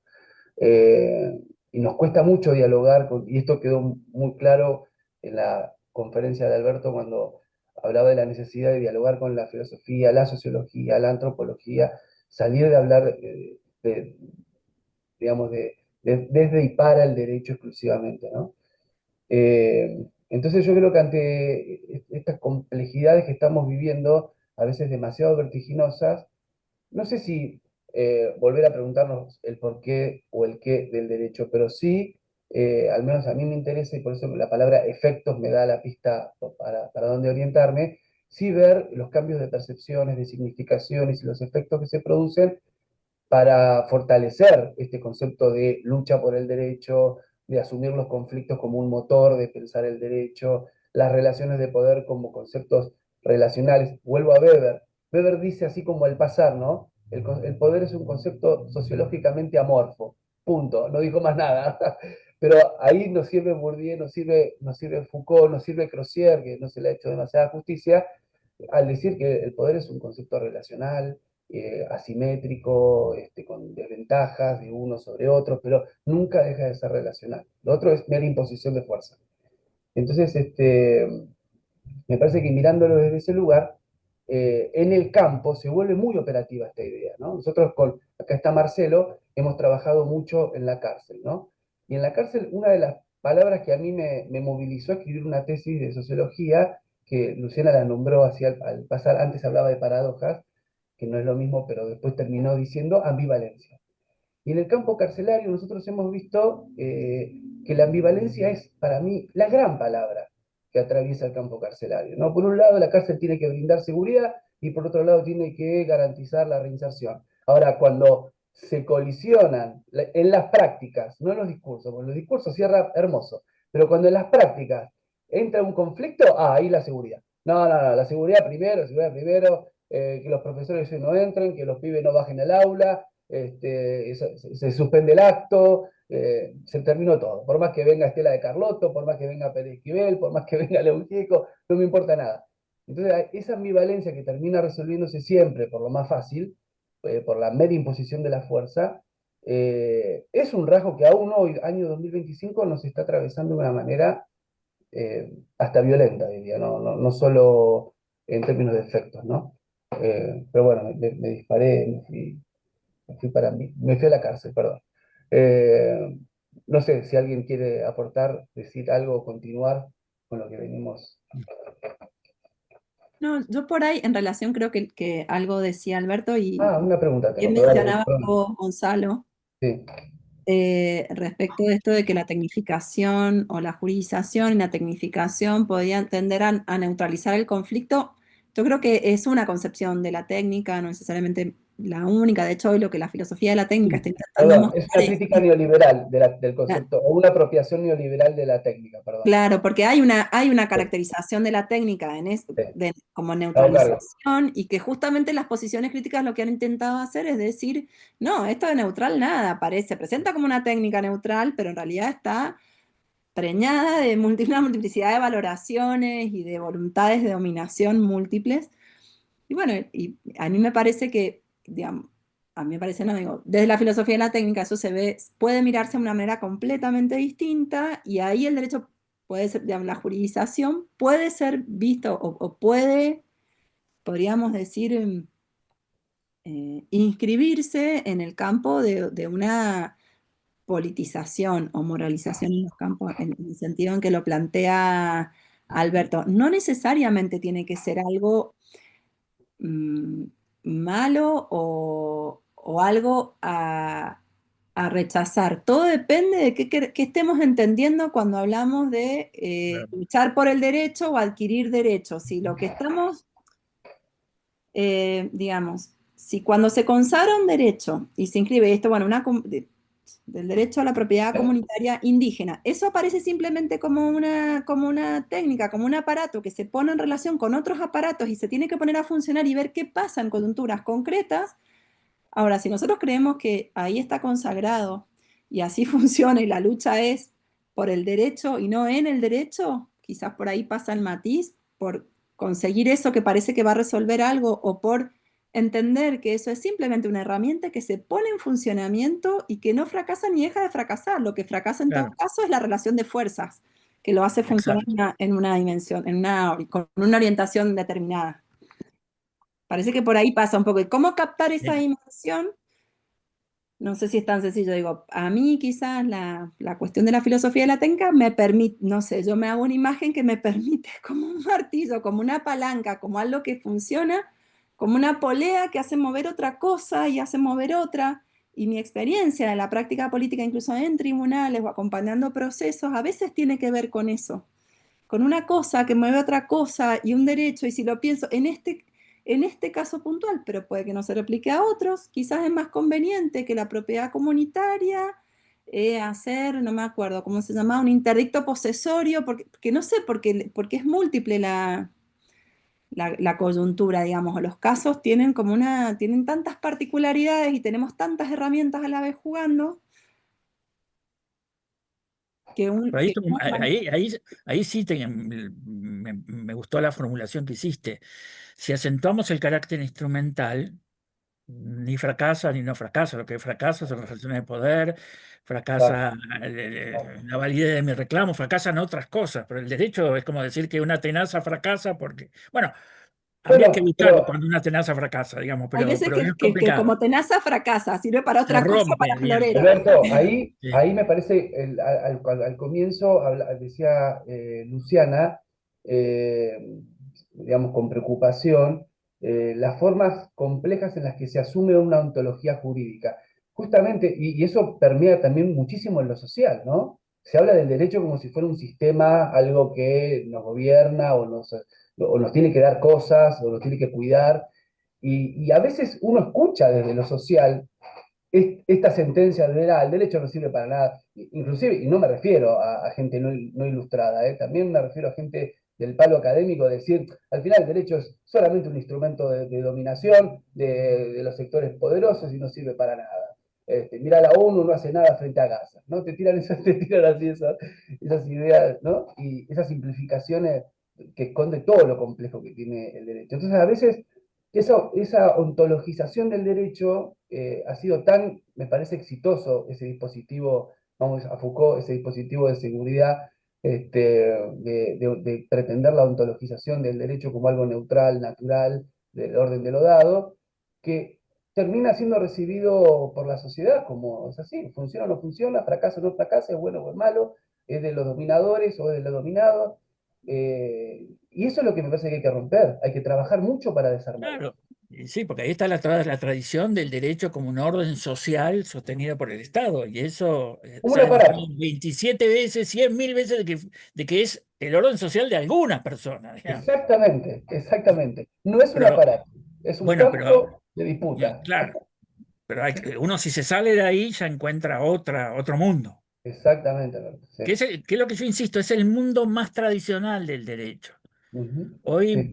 Eh, y nos cuesta mucho dialogar, y esto quedó muy claro en la conferencia de Alberto cuando hablaba de la necesidad de dialogar con la filosofía, la sociología, la antropología, salir de hablar, digamos, desde y para el derecho exclusivamente, ¿no? Entonces yo creo que ante estas complejidades que estamos viviendo, a veces demasiado vertiginosas, no sé si volver a preguntarnos el por qué o el qué del derecho, pero sí, al menos a mí me interesa, y por eso la palabra efectos me da la pista para dónde orientarme, sí ver los cambios de percepciones, de significaciones y los efectos que se producen para fortalecer este concepto de lucha por el derecho, de asumir los conflictos como un motor de pensar el derecho, las relaciones de poder como conceptos relacionales. Vuelvo a Weber. Weber dice así como al pasar, ¿no? El poder es un concepto sociológicamente amorfo. Punto. No dijo más nada. Pero ahí nos sirve Bourdieu, nos sirve Foucault, nos sirve Crozier, que no se le ha hecho demasiada justicia, al decir que el poder es un concepto relacional, asimétrico, con desventajas de unos sobre otros, pero nunca deja de ser relacional. Lo otro es mera imposición de fuerza. Entonces, me parece que mirándolo desde ese lugar, en el campo se vuelve muy operativa esta idea, ¿no? Nosotros acá está Marcelo, hemos trabajado mucho en la cárcel, ¿no? Y en la cárcel una de las palabras que a mí me movilizó a escribir una tesis de sociología, que Luciana la nombró así al pasar, antes hablaba de paradojas, que no es lo mismo, pero después terminó diciendo ambivalencia. Y en el campo carcelario nosotros hemos visto que la ambivalencia es para mí la gran palabra que atraviesa el campo carcelario, ¿no? Por un lado, la cárcel tiene que brindar seguridad y por otro lado tiene que garantizar la reinserción. Ahora, cuando se colisionan en las prácticas, no en los discursos, porque los discursos cierran hermoso, pero cuando en las prácticas entra un conflicto, ahí la seguridad. No, no, no, la seguridad primero, que los profesores no entren, que los pibes no bajen al aula, se suspende el acto, se terminó todo. Por más que venga Estela de Carlotto, por más que venga Pérez Esquivel, por más que venga León Gieco, no me importa nada. Entonces, esa ambivalencia que termina resolviéndose siempre por lo más fácil, por la mera imposición de la fuerza, es un rasgo que aún hoy, año 2025, nos está atravesando de una manera hasta violenta, diría, no solo en términos de efectos, ¿no? Pero bueno, me disparé, me fui a la cárcel, perdón. Eh, no sé si alguien quiere aportar, decir algo o continuar con lo que venimos. No, yo por ahí en relación creo que algo decía Alberto y Una pregunta bien tengo, pero dale, mencionaba perdón. vos, Gonzalo, Sí. respecto de esto de que la tecnificación o la juridización y la tecnificación podían tender a neutralizar el conflicto. Yo creo que es una concepción de la técnica, no necesariamente la única. De hecho, hoy lo que la filosofía de la técnica está intentando Perdón, es mostrar una es crítica neoliberal del que concepto, o una apropiación neoliberal de la técnica, perdón. claro, porque hay una Sí, caracterización de la técnica sí, como me hago cargo. neutralización y que justamente las posiciones críticas lo que han intentado hacer es decir, no, esto de neutral nada, se presenta como una técnica neutral, pero en realidad está preñada de una multiplicidad de valoraciones y de voluntades de dominación múltiples. Y bueno, y a mí me parece que, digamos, a mí me parece, no digo, desde la filosofía de la técnica eso se ve, puede mirarse de una manera completamente distinta y ahí el derecho puede ser, digamos, la juridización puede ser visto o puede, podríamos decir, inscribirse en el campo de una politización o moralización en los campos, en el sentido en que lo plantea Alberto. No necesariamente tiene que ser algo mm, malo o algo a rechazar. Todo depende de qué estemos entendiendo cuando hablamos de Claro. luchar por el derecho o adquirir derechos. Si lo que estamos, digamos, si cuando se consagra un derecho y se inscribe esto, bueno, del derecho a la propiedad comunitaria indígena. Eso aparece simplemente como una técnica, como un aparato que se pone en relación con otros aparatos y se tiene que poner a funcionar y ver qué pasa en coyunturas concretas. Ahora, si nosotros creemos que ahí está consagrado y así funciona y la lucha es por el derecho y no en el derecho, quizás por ahí pasa el matiz, por conseguir eso que parece que va a resolver algo o por entender que eso es simplemente una herramienta que se pone en funcionamiento y que no fracasa ni deja de fracasar. Lo que fracasa en todo Claro, caso es la relación de fuerzas, que lo hace funcionar exacto. en una dimensión, con una orientación determinada. Parece que por ahí pasa un poco. ¿Y cómo captar esa Bien. dimensión? No sé si es tan sencillo. Digo, a mí quizás la cuestión de la filosofía de la técnica me permite, no sé, yo me hago una imagen que me permite como un martillo, como una palanca, como algo que funciona, como una polea que hace mover otra cosa y hace mover otra. Y mi experiencia de la práctica política, incluso en tribunales o acompañando procesos, a veces tiene que ver con eso, con una cosa que mueve otra cosa y un derecho, y si lo pienso en este caso puntual, pero puede que no se replique a otros, quizás es más conveniente que la propiedad comunitaria, hacer, no me acuerdo cómo se llamaba, un interdicto posesorio, porque no sé, porque es múltiple la coyuntura, digamos, o los casos tienen tienen tantas particularidades y tenemos tantas herramientas a la vez jugando Pero que uno ahí sí me gustó la formulación que hiciste. Si acentuamos el carácter instrumental, ni fracasa ni no fracasa. Lo que fracasa son las relaciones de poder, Claro, fracasa la validez de mi reclamo, fracasan otras cosas. Pero el derecho es como decir que una tenaza fracasa porque, bueno, habría que bueno, buscar pero cuando una tenaza fracasa, digamos, hay veces pero es que como complicado. tenaza fracasa, sirve para Se otra cosa, rompe, para bien. florero. Alberto, ahí, Sí, ahí me parece, al comienzo decía Luciana, digamos con preocupación, las formas complejas en las que se asume una ontología jurídica. Justamente, y eso permea también muchísimo en lo social, ¿no? Se habla del derecho como si fuera un sistema, algo que nos gobierna o nos tiene que dar cosas, o nos tiene que cuidar, y a veces uno escucha desde lo social esta sentencia de el derecho no sirve para nada, inclusive, y no me refiero a gente no ilustrada, también me refiero a gente del palo académico, decir, al final el derecho es solamente un instrumento de dominación de los sectores poderosos y no sirve para nada. Mira, la ONU no hace nada frente a Gaza, ¿no? Te tiran así esas ideas, ¿no? Y esas simplificaciones que esconde todo lo complejo que tiene el derecho. Entonces, a veces, esa ontologización del derecho ha sido tan, me parece, exitoso ese dispositivo, vamos a Foucault, ese dispositivo de seguridad, de pretender la ontologización del derecho como algo neutral, natural, del orden de lo dado, que termina siendo recibido por la sociedad como es así, funciona o no funciona, fracasa o no fracasa, es bueno o es malo, es de los dominadores o es de los dominados. Y eso es lo que me parece que hay que romper, hay que trabajar mucho para desarmar eso. Claro, y sí, porque ahí está la tradición del derecho como un orden social sostenido por el Estado, y eso Como se un ha demostrado aparato, 27 veces, 100.000 veces de que es el orden social de algunas personas, digamos. exactamente, exactamente. No es un Pero, aparato, es un bueno, pero, campo de disputa. claro, pero uno si se sale de ahí ya encuentra otro mundo. Exactamente, Alberto, sí. Que es lo que yo insisto, es el mundo más tradicional del derecho. Ujú, Hoy, sí,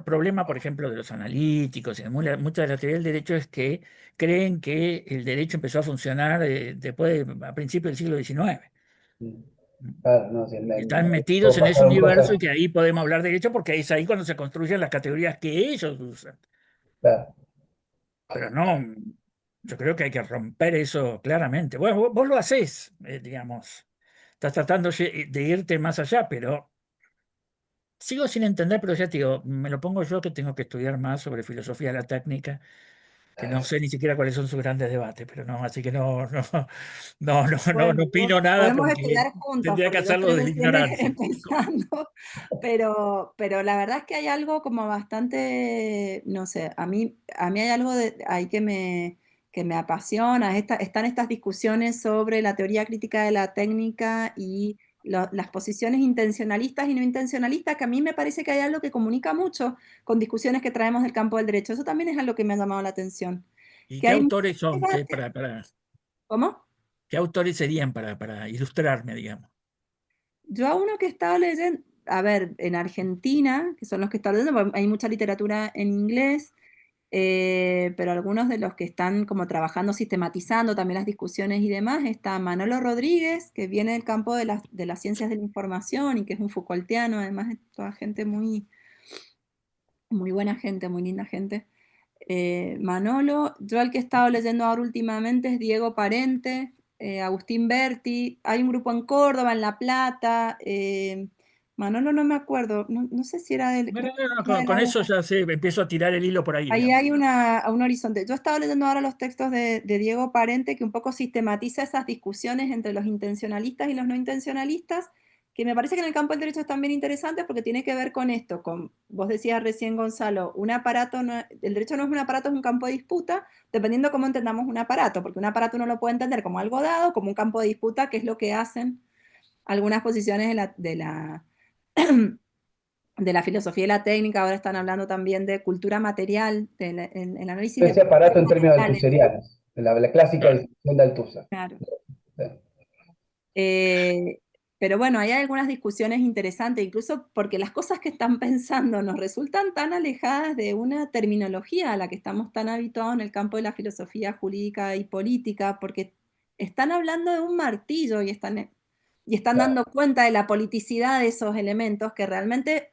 problema, por ejemplo, de los analíticos y de mucha de la teoría del derecho es que creen que el derecho empezó a funcionar a principios del siglo XIX. mm, claro, no, sí, Que están o metidos en ese pasaron universo y cosas, que ahí podemos hablar de derecho porque es ahí cuando se construyen las categorías que ellos usan. claro. Pero no, yo creo que hay que romper eso claramente. Bueno, vos lo hacés, digamos. Estás tratando de irte más allá, pero sigo sin entender, pero ya te digo, me lo pongo yo que tengo que estudiar más sobre filosofía de la técnica, que no sé ni siquiera cuáles son sus grandes debates, pero no, así que Bueno, no opino nada podemos porque estudiar juntos tendría que porque yo hacerlo estoy desde recién ignorancia. empezando, pero la verdad es que hay algo como bastante, no sé, a mí hay algo ahí que me apasiona, están estas discusiones sobre la teoría crítica de la técnica y las posiciones intencionalistas y no intencionalistas, que a mí me parece que hay algo que comunica mucho con discusiones que traemos del campo del derecho. Eso también es algo que me ha llamado la atención. ¿Y Que qué hay mucho autores son? debate. ¿Cómo? ¿Qué autores serían para ilustrarme, digamos? Yo a uno que he estado leyendo, a ver, en Argentina, que son los que he estado leyendo, porque hay mucha literatura en inglés, pero algunos de los que están como trabajando, sistematizando también las discusiones y demás, está Manolo Rodríguez, que viene del campo de las ciencias de la información y que es un Foucaultiano, además es toda gente muy, muy buena gente, muy linda gente. Manolo, yo el que he estado leyendo ahora últimamente es Diego Parente, Agustín Berti, hay un grupo en Córdoba, en La Plata, Manolo no me acuerdo, no sé si era del, Bueno, creo que no, era de con la eso UBA. ya sé, empiezo a tirar el hilo por ahí, Ahí digamos. hay un horizonte. Yo he estado leyendo ahora los textos de Diego Parente que un poco sistematiza esas discusiones entre los intencionalistas y los no intencionalistas, que me parece que en el campo del derecho están bien interesantes porque tiene que ver con esto, vos decías recién, Gonzalo, un aparato, el derecho no es un aparato, es un campo de disputa, dependiendo cómo entendamos un aparato, porque un aparato uno lo puede entender como algo dado, como un campo de disputa, que es lo que hacen algunas posiciones de la filosofía y la técnica. Ahora están hablando también de cultura material, el análisis de Ese aparato en términos materiales. altuserianos, la clásica Claro. distinción de Althusser. Claro. Sí. Eh, pero bueno, hay algunas discusiones interesantes, incluso porque las cosas que están pensando nos resultan tan alejadas de una terminología a la que estamos tan habituados en el campo de la filosofía jurídica y política, porque están hablando de un martillo y están Claro. dando cuenta de la politicidad de esos elementos que realmente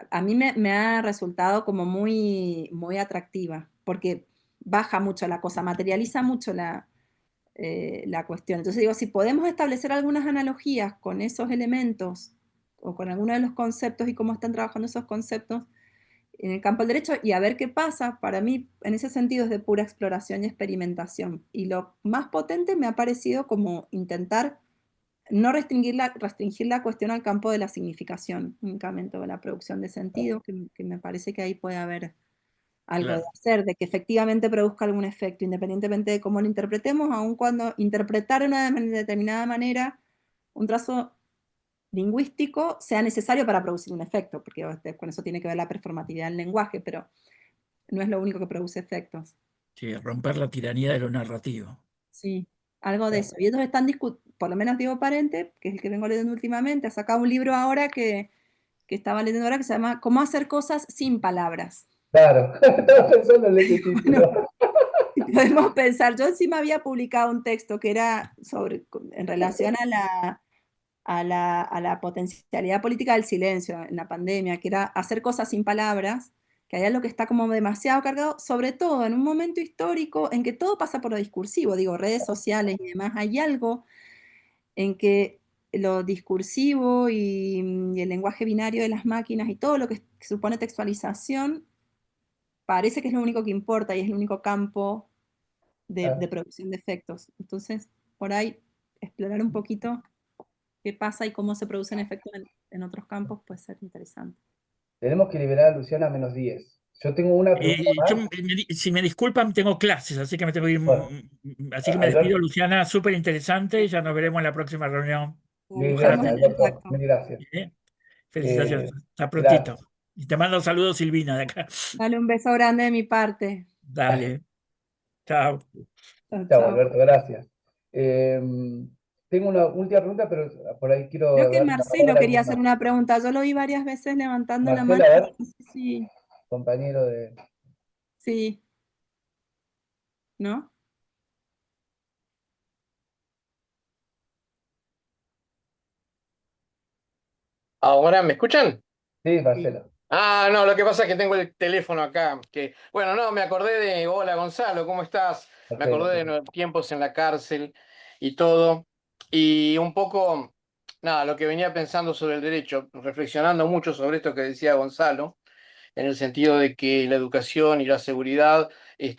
a mí me ha resultado como muy, muy atractiva, porque baja mucho la cosa, materializa mucho la cuestión. Entonces digo, si podemos establecer algunas analogías con esos elementos o con algunos de los conceptos y cómo están trabajando esos conceptos en el campo del derecho y a ver qué pasa, para mí en ese sentido es de pura exploración y experimentación. Y lo más potente me ha parecido como intentar no restringir la cuestión al campo de la significación únicamente, o de la producción de sentido, que me parece que ahí puede haber algo de Claro. hacer, de que efectivamente produzca algún efecto, independientemente de cómo lo interpretemos, aun cuando interpretar de una determinada manera un trazo lingüístico sea necesario para producir un efecto, porque con eso tiene que ver la performatividad del lenguaje, pero no es lo único que produce efectos. Sí, romper la tiranía de lo narrativo. Sí, algo de eso. Y ellos están discutiendo, por lo menos Diego Parente, que es el que vengo leyendo últimamente, ha sacado un libro ahora que estaba leyendo ahora que se llama Cómo hacer cosas sin palabras. Claro, estaba pensando en ese título. Bueno, podemos pensar, yo encima había publicado un texto que era en relación a la potencialidad política del silencio en la pandemia, que era hacer cosas sin palabras, que hay algo que está como demasiado cargado, sobre todo en un momento histórico en que todo pasa por lo discursivo, digo, redes sociales y demás, hay algo en que lo discursivo y el lenguaje binario de las máquinas y todo lo que supone textualización parece que es lo único que importa y es el único campo de Claro. producción de efectos. Entonces, por ahí, explorar un poquito qué pasa y cómo se producen efectos en otros campos puede ser interesante. Tenemos que liberar a Luciana a -10. Yo tengo una pregunta más. Si me disculpan, tengo clases, así que me tengo que ir. Bueno, Así que me despido, Alberto, Luciana, súper interesante. Ya nos veremos en la próxima reunión. Dale, Ojalá estamos gracias, en Alberto. contacto. Mil gracias. ¿eh? Felicitaciones. Eh, Hasta prontito. gracias. Y te mando saludos, Silvina, de acá. Dale un beso grande de mi parte. Dale. Chao. Chao, Chao, chao. Alberto, gracias. Eh, Tengo una última pregunta, pero por ahí Creo quiero que dar la Marcelo palabra a quería alguien hacer más. una pregunta. Yo lo vi varias veces levantando la mano, Marcela, a pero ver, no sé si... compañero de... Sí, ¿no? ¿Ahora me escuchan? Sí, Sí. Marcela, No, lo que pasa es que tengo el teléfono acá. Bueno, no, me acordé de, hola Gonzalo, ¿cómo estás? Me acordé de perfecto. tiempos en la cárcel y todo. Y un poco, nada, lo que venía pensando sobre el derecho, reflexionando mucho sobre esto que decía Gonzalo, en el sentido de que la educación y la seguridad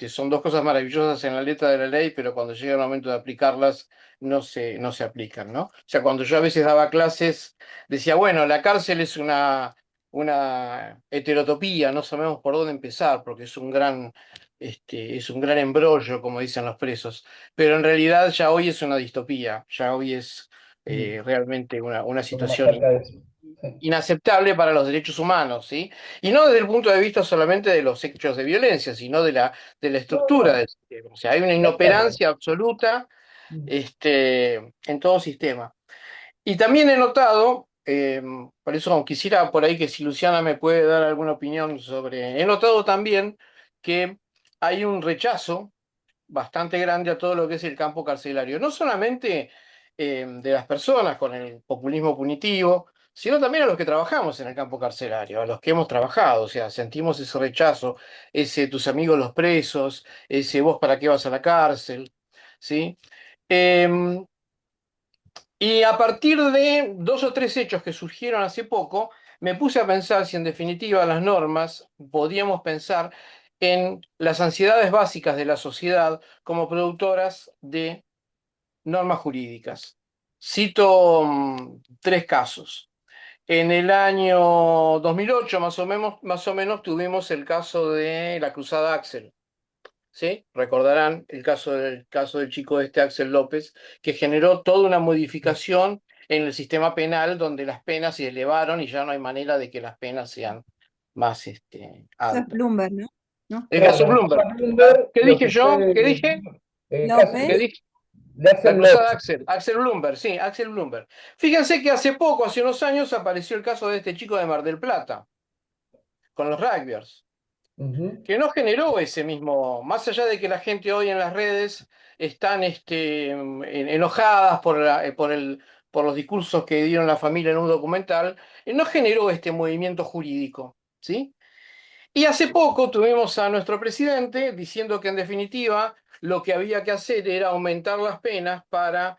son dos cosas maravillosas en la letra de la ley, pero cuando llega el momento de aplicarlas, no se aplican, ¿no? O sea, cuando yo a veces daba clases, decía, bueno, la cárcel es una heterotopía, no sabemos por dónde empezar, porque es un gran embrollo, como dicen los presos, pero en realidad ya hoy es una distopía, ya hoy es Mm, realmente una un poco más situación cerca de eso. Sí. inaceptable para los derechos humanos, ¿sí? Y no desde el punto de vista solamente de los hechos de violencia, sino de la No, estructura no, del sistema. O sea, hay una ni hablar. inoperancia absoluta Mm. en todo sistema. Y también he notado, por eso quisiera por ahí que si Luciana me puede dar alguna opinión sobre, he notado también que hay un rechazo bastante grande a todo lo que es el campo carcelario, no solamente de las personas con el populismo punitivo, sino también a los que trabajamos en el campo carcelario, a los que hemos trabajado, o sea, sentimos ese rechazo, ese tus amigos los presos, ese vos para qué vas a la cárcel, ¿sí? Em, y a partir de dos o tres hechos que surgieron hace poco, me puse a pensar si en definitiva las normas podíamos pensar en las ansiedades básicas de la sociedad como productoras de normas jurídicas. Cito tres casos. En el año 2008, más o menos, tuvimos el caso de la Cruzada Axel. ¿Sí? Recordarán el caso del chico Axel López, que generó toda una modificación en el sistema penal donde las penas se elevaron y ya no hay manera de que las penas sean más Eso es altas. Bloomberg, ¿no? ¿No? El Claro, caso lo Bloomberg. de Bloomberg, ¿Qué lo dije que yo? fue ¿Qué dije? el caso ¿Qué López. dije? de La Axel cruzada López. Axel Bloomberg, sí, Axel Bloomberg. Fíjense que hace poco, hace unos años, apareció el caso de este chico de Mar del Plata, con los rugbyers, Ujú. que no generó ese mismo, más allá de que la gente hoy en las redes están enojadas por los discursos que dieron la familia en un documental, no generó este movimiento jurídico, ¿sí? Y hace poco tuvimos a nuestro presidente diciendo que en definitiva lo que había que hacer era aumentar las penas para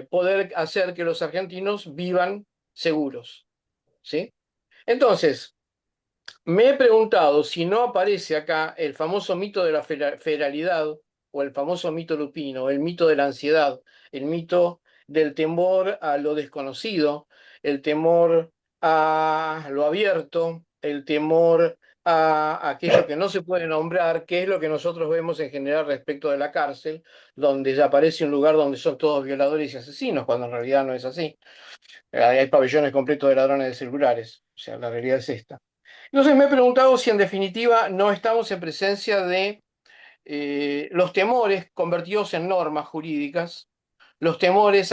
poder hacer que los argentinos vivan seguros, ¿sí? Entonces, me he preguntado si no aparece acá el famoso mito de la federalidad o el famoso mito lupino, el mito de la ansiedad, el mito del temor a lo desconocido, el temor a lo abierto, el temor a aquello que no se puede nombrar, que es lo que nosotros vemos en general respecto de la cárcel, donde ya aparece un lugar donde son todos violadores y asesinos, cuando en realidad no es así. Hay pabellones completos de ladrones de celulares, o sea, la realidad es esta. Entonces me he preguntado si en definitiva no estamos en presencia de los temores convertidos en normas jurídicas, los temores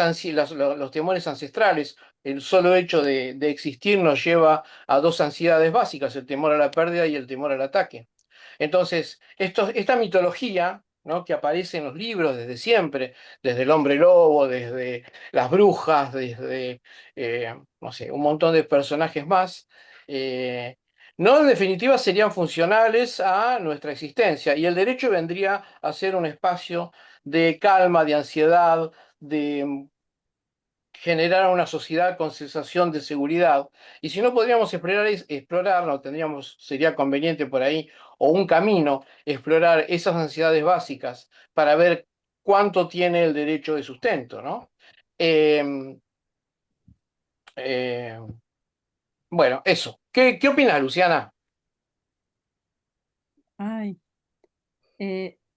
ancestrales. El solo hecho de existir nos lleva a dos ansiedades básicas, el temor a la pérdida y el temor al ataque. Entonces, esta mitología, ¿no?, que aparece en los libros desde siempre, desde el hombre lobo, desde las brujas, desde, no sé, un montón de personajes más, eh, no, en definitiva, serían funcionales a nuestra existencia. Y el derecho vendría a ser un espacio de calma, de ansiedad, de generar una sociedad con sensación de seguridad. Y si no podríamos explorar, no tendríamos, sería conveniente por ahí, o un camino, explorar esas ansiedades básicas para ver cuánto tiene el derecho de sustento, ¿no? Eh, eh, bueno, eso. ¿Qué opinas, Luciana? Ay,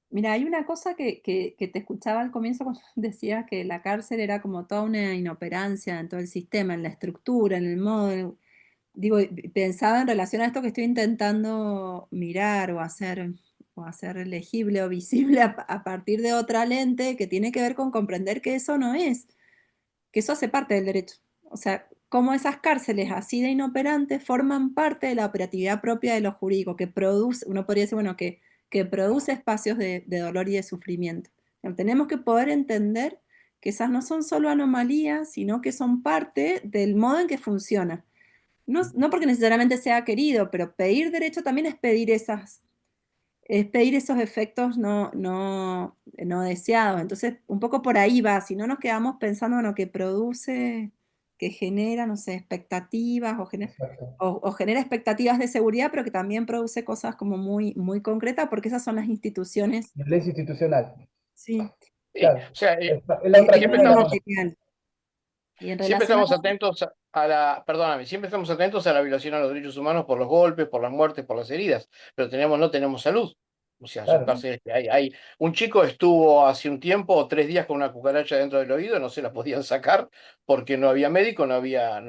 mira, hay una cosa que te escuchaba al comienzo cuando decías que la cárcel era como toda una inoperancia en todo el sistema, en la estructura, en el modo. Digo, pensaba en relación a esto que estoy intentando mirar o hacer legible o visible a partir de otra lente que tiene que ver con comprender que eso no es, que eso hace parte del derecho. O sea, cómo esas cárceles así de inoperantes forman parte de la operatividad propia de lo jurídico, que produce, uno podría decir, bueno, que produce espacios de dolor y de sufrimiento. Pero tenemos que poder entender que esas no son solo anomalías, sino que son parte del modo en que funciona. No, no porque necesariamente sea querido, pero pedir derecho también es pedir esos efectos no deseados. Entonces, un poco por ahí va, si no nos quedamos pensando en lo que produce, que genera, no sé, expectativas Exacto. o genera expectativas de seguridad, pero que también produce cosas como muy concretas, porque esas son las instituciones. Violencia institucional. Sí, Claro. O sea, Es la otra siempre cara de la lo estamos moneda. material. Y en Siempre relación a estamos atentos a la, perdóname, siempre estamos atentos a la violación a los derechos humanos por los golpes, por las muertes, por las heridas, pero no tenemos salud. O sea, son Claro. cárceles que un chico estuvo hace un tiempo, 3 días con una cucaracha dentro del oído, no se la podían sacar porque no había médico, no había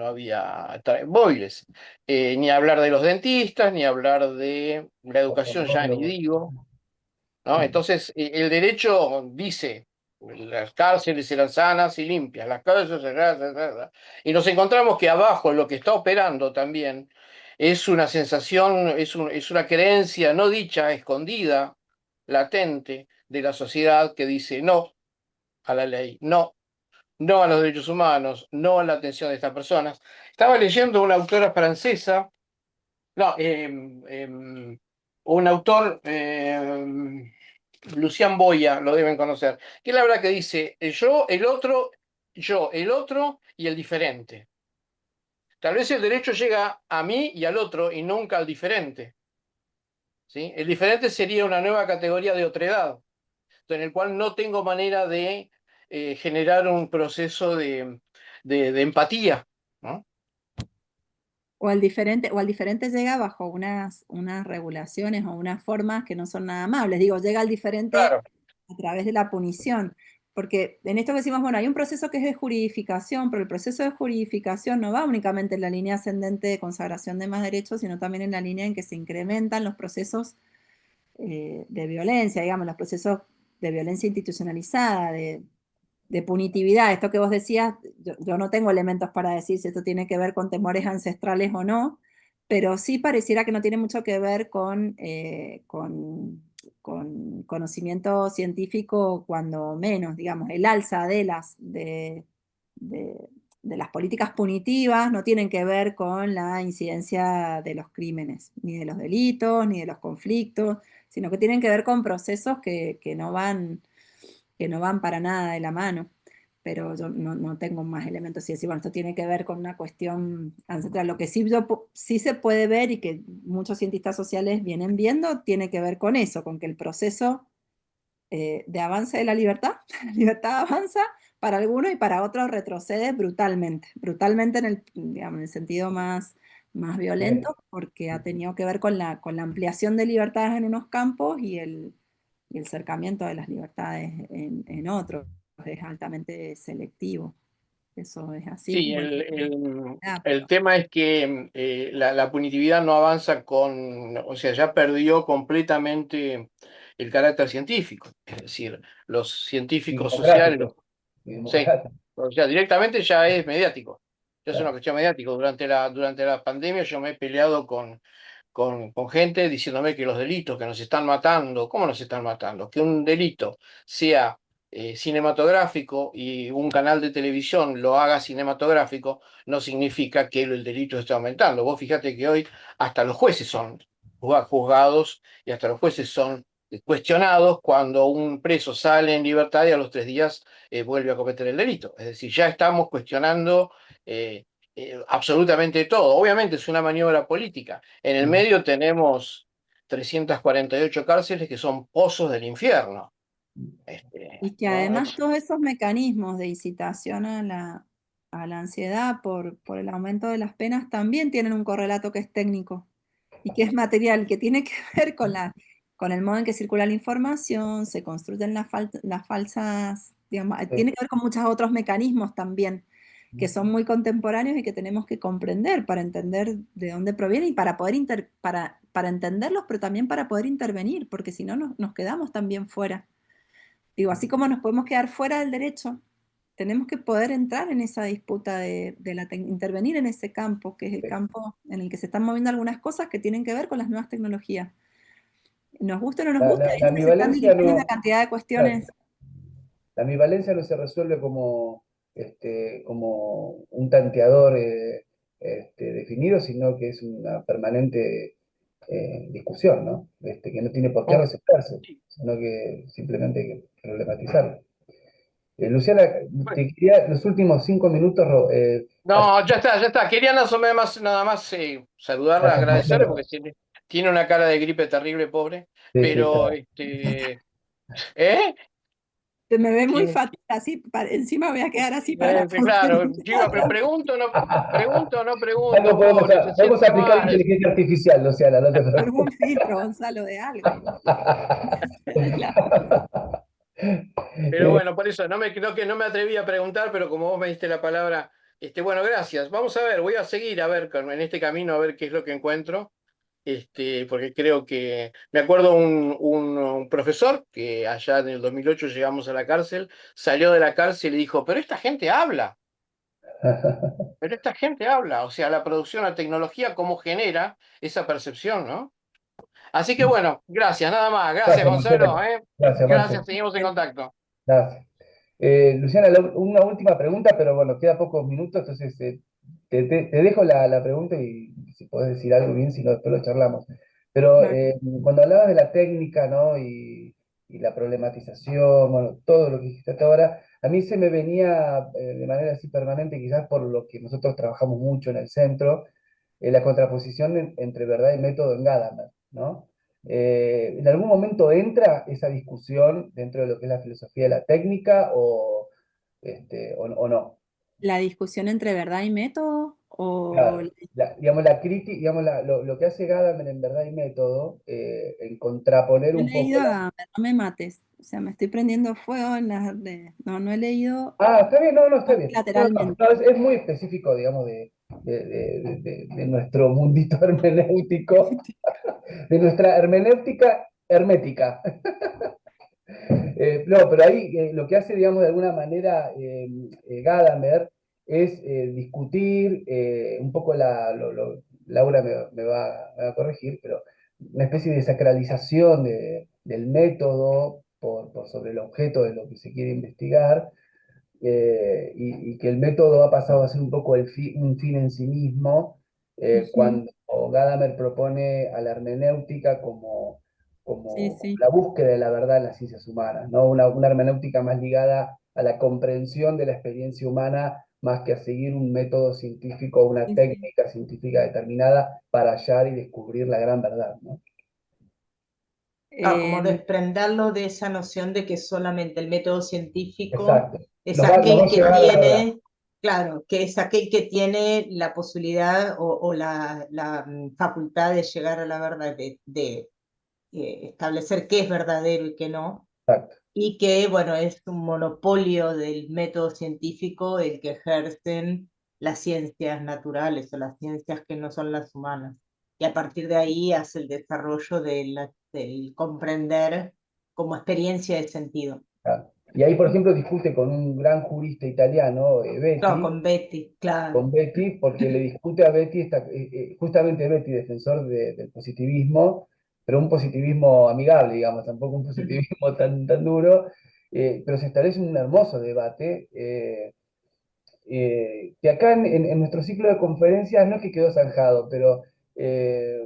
móviles. Ni hablar de los dentistas, ni hablar de la educación, ya ni digo. ¿No? Entonces, el derecho dice, las cárceles serán sanas y limpias, las cárceles serán. Y nos encontramos que abajo lo que está operando también es una sensación, es una creencia no dicha, escondida, latente de la sociedad que dice no a la ley, no a los derechos humanos, no a la atención de estas personas. Estaba leyendo una autora francesa, no, un autor, Lucián Boya, lo deben conocer, que es la verdad que dice, yo, el otro y el diferente. Tal vez el derecho llega a mí y al otro y nunca al diferente. ¿Sí? El diferente sería una nueva categoría de otredad, en el cual no tengo manera de generar un proceso de empatía, ¿no? O al diferente llega bajo unas regulaciones o unas formas que no son nada amables. Digo, llega al diferente Claro. a través de la punición. Porque en esto que decimos, bueno, hay un proceso que es de juridificación, pero el proceso de juridificación no va únicamente en la línea ascendente de consagración de más derechos, sino también en la línea en que se incrementan los procesos de violencia, digamos, los procesos de violencia institucionalizada, de punitividad. Esto que vos decías, yo no tengo elementos para decir si esto tiene que ver con temores ancestrales o no, pero sí pareciera que no tiene mucho que ver con conocimiento científico, cuando menos, digamos, el alza de, de las políticas punitivas no tienen que ver con la incidencia de los crímenes, ni de los delitos, ni de los conflictos, sino que tienen que ver con procesos que no van para nada de la mano, pero yo no tengo más elementos y decir, bueno, esto tiene que ver con una cuestión ancestral. Lo que sí se puede ver y que muchos cientistas sociales vienen viendo, tiene que ver con eso, con que el proceso de avance de la la libertad avanza para algunos y para otros retrocede brutalmente, brutalmente digamos, en el sentido más Bien. violento, porque ha tenido que ver con la ampliación de libertades en unos campos y el cercamiento de las libertades en otros. Es altamente selectivo. Eso es así. Sí, Bueno, el tema es que la punitividad no avanza o sea, ya perdió completamente el carácter científico. Es decir, los Y científicos sociales, democrático. Y sí, democrático. o sea, directamente ya es mediático. Ya es una Claro. cuestión mediática. Durante la pandemia yo me he peleado con gente diciéndome que los delitos que nos están matando, ¿cómo nos están matando? Que un delito sea cinematográfico y un canal de televisión lo haga cinematográfico, no significa que el delito esté aumentando. Vos fíjate que hoy hasta los jueces son juzgados y hasta los jueces son cuestionados cuando un preso sale en libertad y a los 3 días vuelve a cometer el delito. Es decir, ya estamos cuestionando absolutamente todo. Obviamente es una maniobra política. En el medio tenemos 348 cárceles que son pozos del infierno. Y que ¿No? además todos esos mecanismos de incitación a la ansiedad por el aumento de las penas también tienen un correlato que es técnico y que es material, que tiene que ver con el modo en que circula la información, se construyen las falsas, digamos, tiene que ver con muchos otros mecanismos también, que son muy contemporáneos y que tenemos que comprender para entender de dónde provienen y para poder para entenderlos, pero también para poder intervenir, porque si no nos quedamos también fuera. Digo, así como nos podemos quedar fuera del derecho, tenemos que poder entrar en esa disputa intervenir en ese campo, que es el campo en el que se están moviendo algunas cosas que tienen que ver con las nuevas tecnologías. Nos gusta o no nos La, gusta, la- es la donde se están ambivalencia dirigiendo una no, cantidad de claro, cuestiones. la ambivalencia no se resuelve como un tanteador definido, sino que es una permanente discusión, ¿no? Que no tiene por qué Oh, resolverse, sí. sino que simplemente hay que problematizarlo. Luciana, Bueno, te quería los últimos 5 minutos hacer no, ya está, ya está. Quería nada más saludarla, gracias, agradecerle, Marcelo. porque tiene una cara de gripe terrible, pobre. Sí, sí, Pero, está. ¿eh? Se me ve muy Tiene- fatal así, encima voy a quedar así para la claro, conferencia. yo pregunto, no Algo pregunto, pobre, se podemos siente aplicar mal. inteligencia artificial, Luciana, no te Algún preocupes. filtro, Gonzalo, de algo. Pero bueno, por eso que no me atreví a preguntar, pero como vos me diste la palabra, bueno, gracias. Vamos a ver, voy a seguir a ver en este camino a ver qué es lo que encuentro. Porque creo que, me acuerdo un profesor que allá en el 2008 llegamos a la cárcel, salió de la cárcel y dijo, pero esta gente habla, o sea, la producción, la tecnología, cómo genera esa percepción, ¿no? Así que bueno, gracias, nada más, gracias Gracias, Gonzalo, Marcelo. ¿eh? Gracias, Gracias, Marcelo. seguimos en contacto. Gracias. Luciana, una última pregunta, pero bueno, queda pocos minutos, entonces te dejo la pregunta y si podés decir algo bien, si no, después lo charlamos. Pero Vale. cuando hablabas de la técnica, ¿no? Y la problematización, bueno, todo lo que dijiste hasta ahora, a mí se me venía de manera así permanente, quizás por lo que nosotros trabajamos mucho en el centro, la contraposición entre verdad y método en Gadamer, ¿no? ¿En algún momento entra esa discusión dentro de lo que es la filosofía de la técnica o no? La discusión entre verdad y método o Claro, digamos, la crítica, digamos, lo que hace Gadamer en verdad y método, en contraponer no he un poco leído la... no me mates. O sea, me estoy prendiendo fuego en no he leído Ah, está bien, no, está bien. No, no, lateralmente. no, es muy específico, digamos, de nuestro mundito hermenéutico, de nuestra hermenéutica hermética. No, pero ahí lo que hace, digamos, de alguna manera Gadamer es discutir un poco Laura me va a corregir, pero una especie de sacralización del método por sobre el objeto de lo que se quiere investigar, y que el método ha pasado a ser un poco un fin en sí mismo, Ujú. cuando Gadamer propone a la hermenéutica Sí, como sí, la búsqueda de la verdad en las ciencias humanas, ¿no? Una hermenéutica más ligada a la comprensión de la experiencia humana, más que a seguir un método científico o una sí, sí. técnica científica determinada para hallar y descubrir la gran verdad, ¿no? Claro, como Em, desprenderlo de esa noción de que solamente el método científico Exacto. es Nos va aquel a que llevar a la verdad. tiene, claro, que es aquel que tiene la posibilidad o facultad de llegar a la verdad, de establecer qué es verdadero y qué no, Exacto. y que, bueno, es un monopolio del método científico el que ejercen las ciencias naturales o las ciencias que no son las humanas. Y a partir de ahí hace el desarrollo del comprender como experiencia de sentido. Claro. Y ahí, por ejemplo, discute con un gran jurista italiano, Claro, con Betty, claro. Con Betty, porque le discute a Betty, justamente Betty, defensor del positivismo, pero un positivismo amigable, digamos, tampoco un positivismo tan duro, pero se establece un hermoso debate. Que acá en nuestro ciclo de conferencias no es que quedó zanjado, pero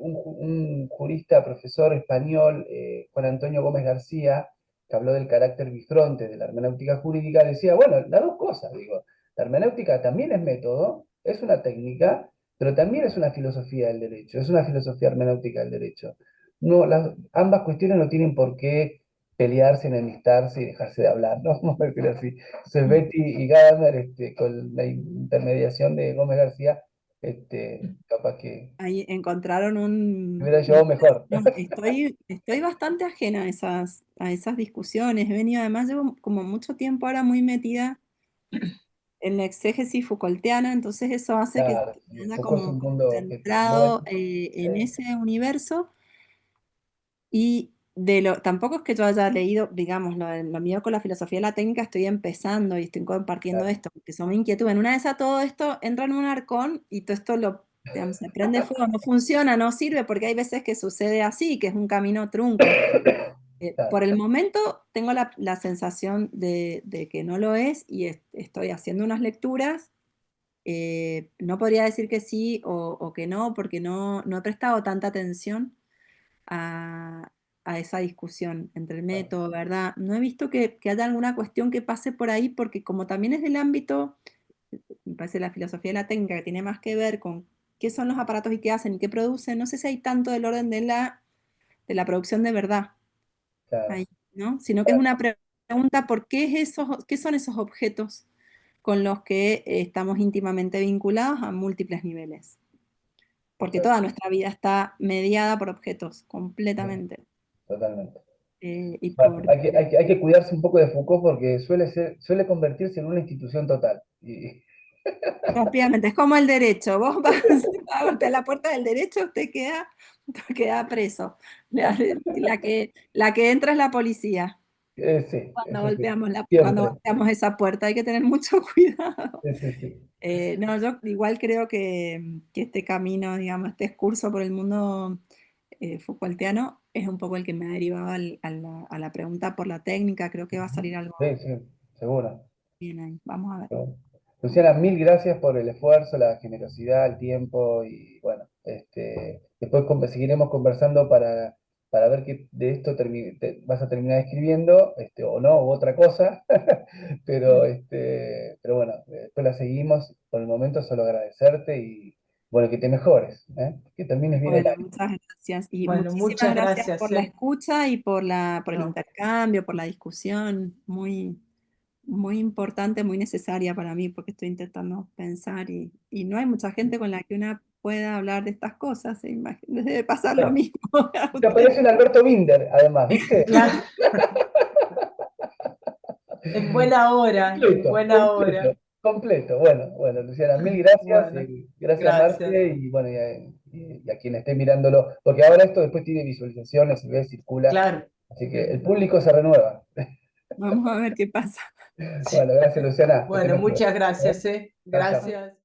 un jurista, profesor español, Juan Antonio Gómez García, que habló del carácter bifronte de la hermenéutica jurídica, decía, bueno, las dos cosas, digo, la hermenéutica también es método, es una técnica, pero también es una filosofía del derecho, es una filosofía hermenéutica del derecho. No, ambas cuestiones no tienen por qué pelearse, enemistarse y dejarse de hablar, ¿no? Vamos a decir así. Entonces Betty y Gadamer, con la intermediación de Gómez García, capaz que Ahí encontraron me hubiera llevado mejor. no, estoy bastante ajena a esas discusiones. He venido, además, llevo como mucho tiempo ahora muy metida en la exégesis Foucaultiana, entonces eso hace que Claro, me haya Foucault es como un mundo que concentrado en ese universo. Y tampoco es que yo haya leído, digamos, lo mío con la filosofía de la técnica, estoy empezando y estoy compartiendo claro, esto, porque son mi inquietud. En una de esas todo esto entra en un arcón y todo esto digamos, se prende fuego, no funciona, no sirve, porque hay veces que sucede así, que es un camino trunco. Por claro, el momento tengo la sensación de que no lo es y estoy haciendo unas lecturas. No podría decir que sí o que no, porque no he prestado tanta atención a, a esa discusión entre el claro, método, ¿verdad? No he visto que haya alguna cuestión que pase por ahí, porque como también es del ámbito, me parece, la filosofía de la técnica, que tiene más que ver con qué son los aparatos y qué hacen y qué producen, no sé si hay tanto del orden de la producción de verdad claro. ahí, ¿no? Sino que es una pregunta por qué son esos objetos con los que estamos íntimamente vinculados a múltiples niveles. Porque toda nuestra vida está mediada por objetos, Sí, completamente. totalmente. Y Bueno, por... hay que cuidarse un poco de Foucault porque suele convertirse en una institución total. Rápidamente, es como el derecho. Vos vas a golpear la puerta del derecho, queda preso. La que entra es la policía. Sí, Cuando eso sí, cuando siempre. golpeamos esa puerta hay que tener mucho cuidado. Sí, sí, sí. No, yo igual creo que este camino, digamos, este curso por el mundo Foucaultiano es un poco el que me ha derivado a la pregunta por la técnica. Creo que va a salir algo Sí, sí, seguro. bien ahí. Vamos a ver. Luciana, mil gracias por el esfuerzo, la generosidad, el tiempo y bueno, después seguiremos conversando para ver qué de esto vas a terminar escribiendo, o no, u otra cosa, pero bueno, después la seguimos. Por el momento solo agradecerte y bueno, que te mejores, ¿eh? Que termines bien el Bueno, año. muchas gracias. Y Bueno, muchísimas muchas gracias por gracias, la escucha y por el No, intercambio, por la discusión. Muy, muy importante, muy necesaria para mí, porque estoy intentando pensar y no hay mucha gente con la que una pueda hablar de estas cosas. Debe pasar lo Claro. mismo a Te usted. aparece un Alberto Binder, además, ¿viste? claro, en buena hora, en Completo, buena hora. completo, completo. Bueno, bueno, Luciana, mil gracias. Bueno, Gracias, gracias. Marte, y bueno, y a quien esté mirándolo, porque ahora esto después tiene visualizaciones, se ve, circula, Claro. así que el público se renueva. Vamos a ver qué pasa. Bueno, gracias, Luciana, que te Bueno, mejores. muchas gracias, Chao, chao. Gracias.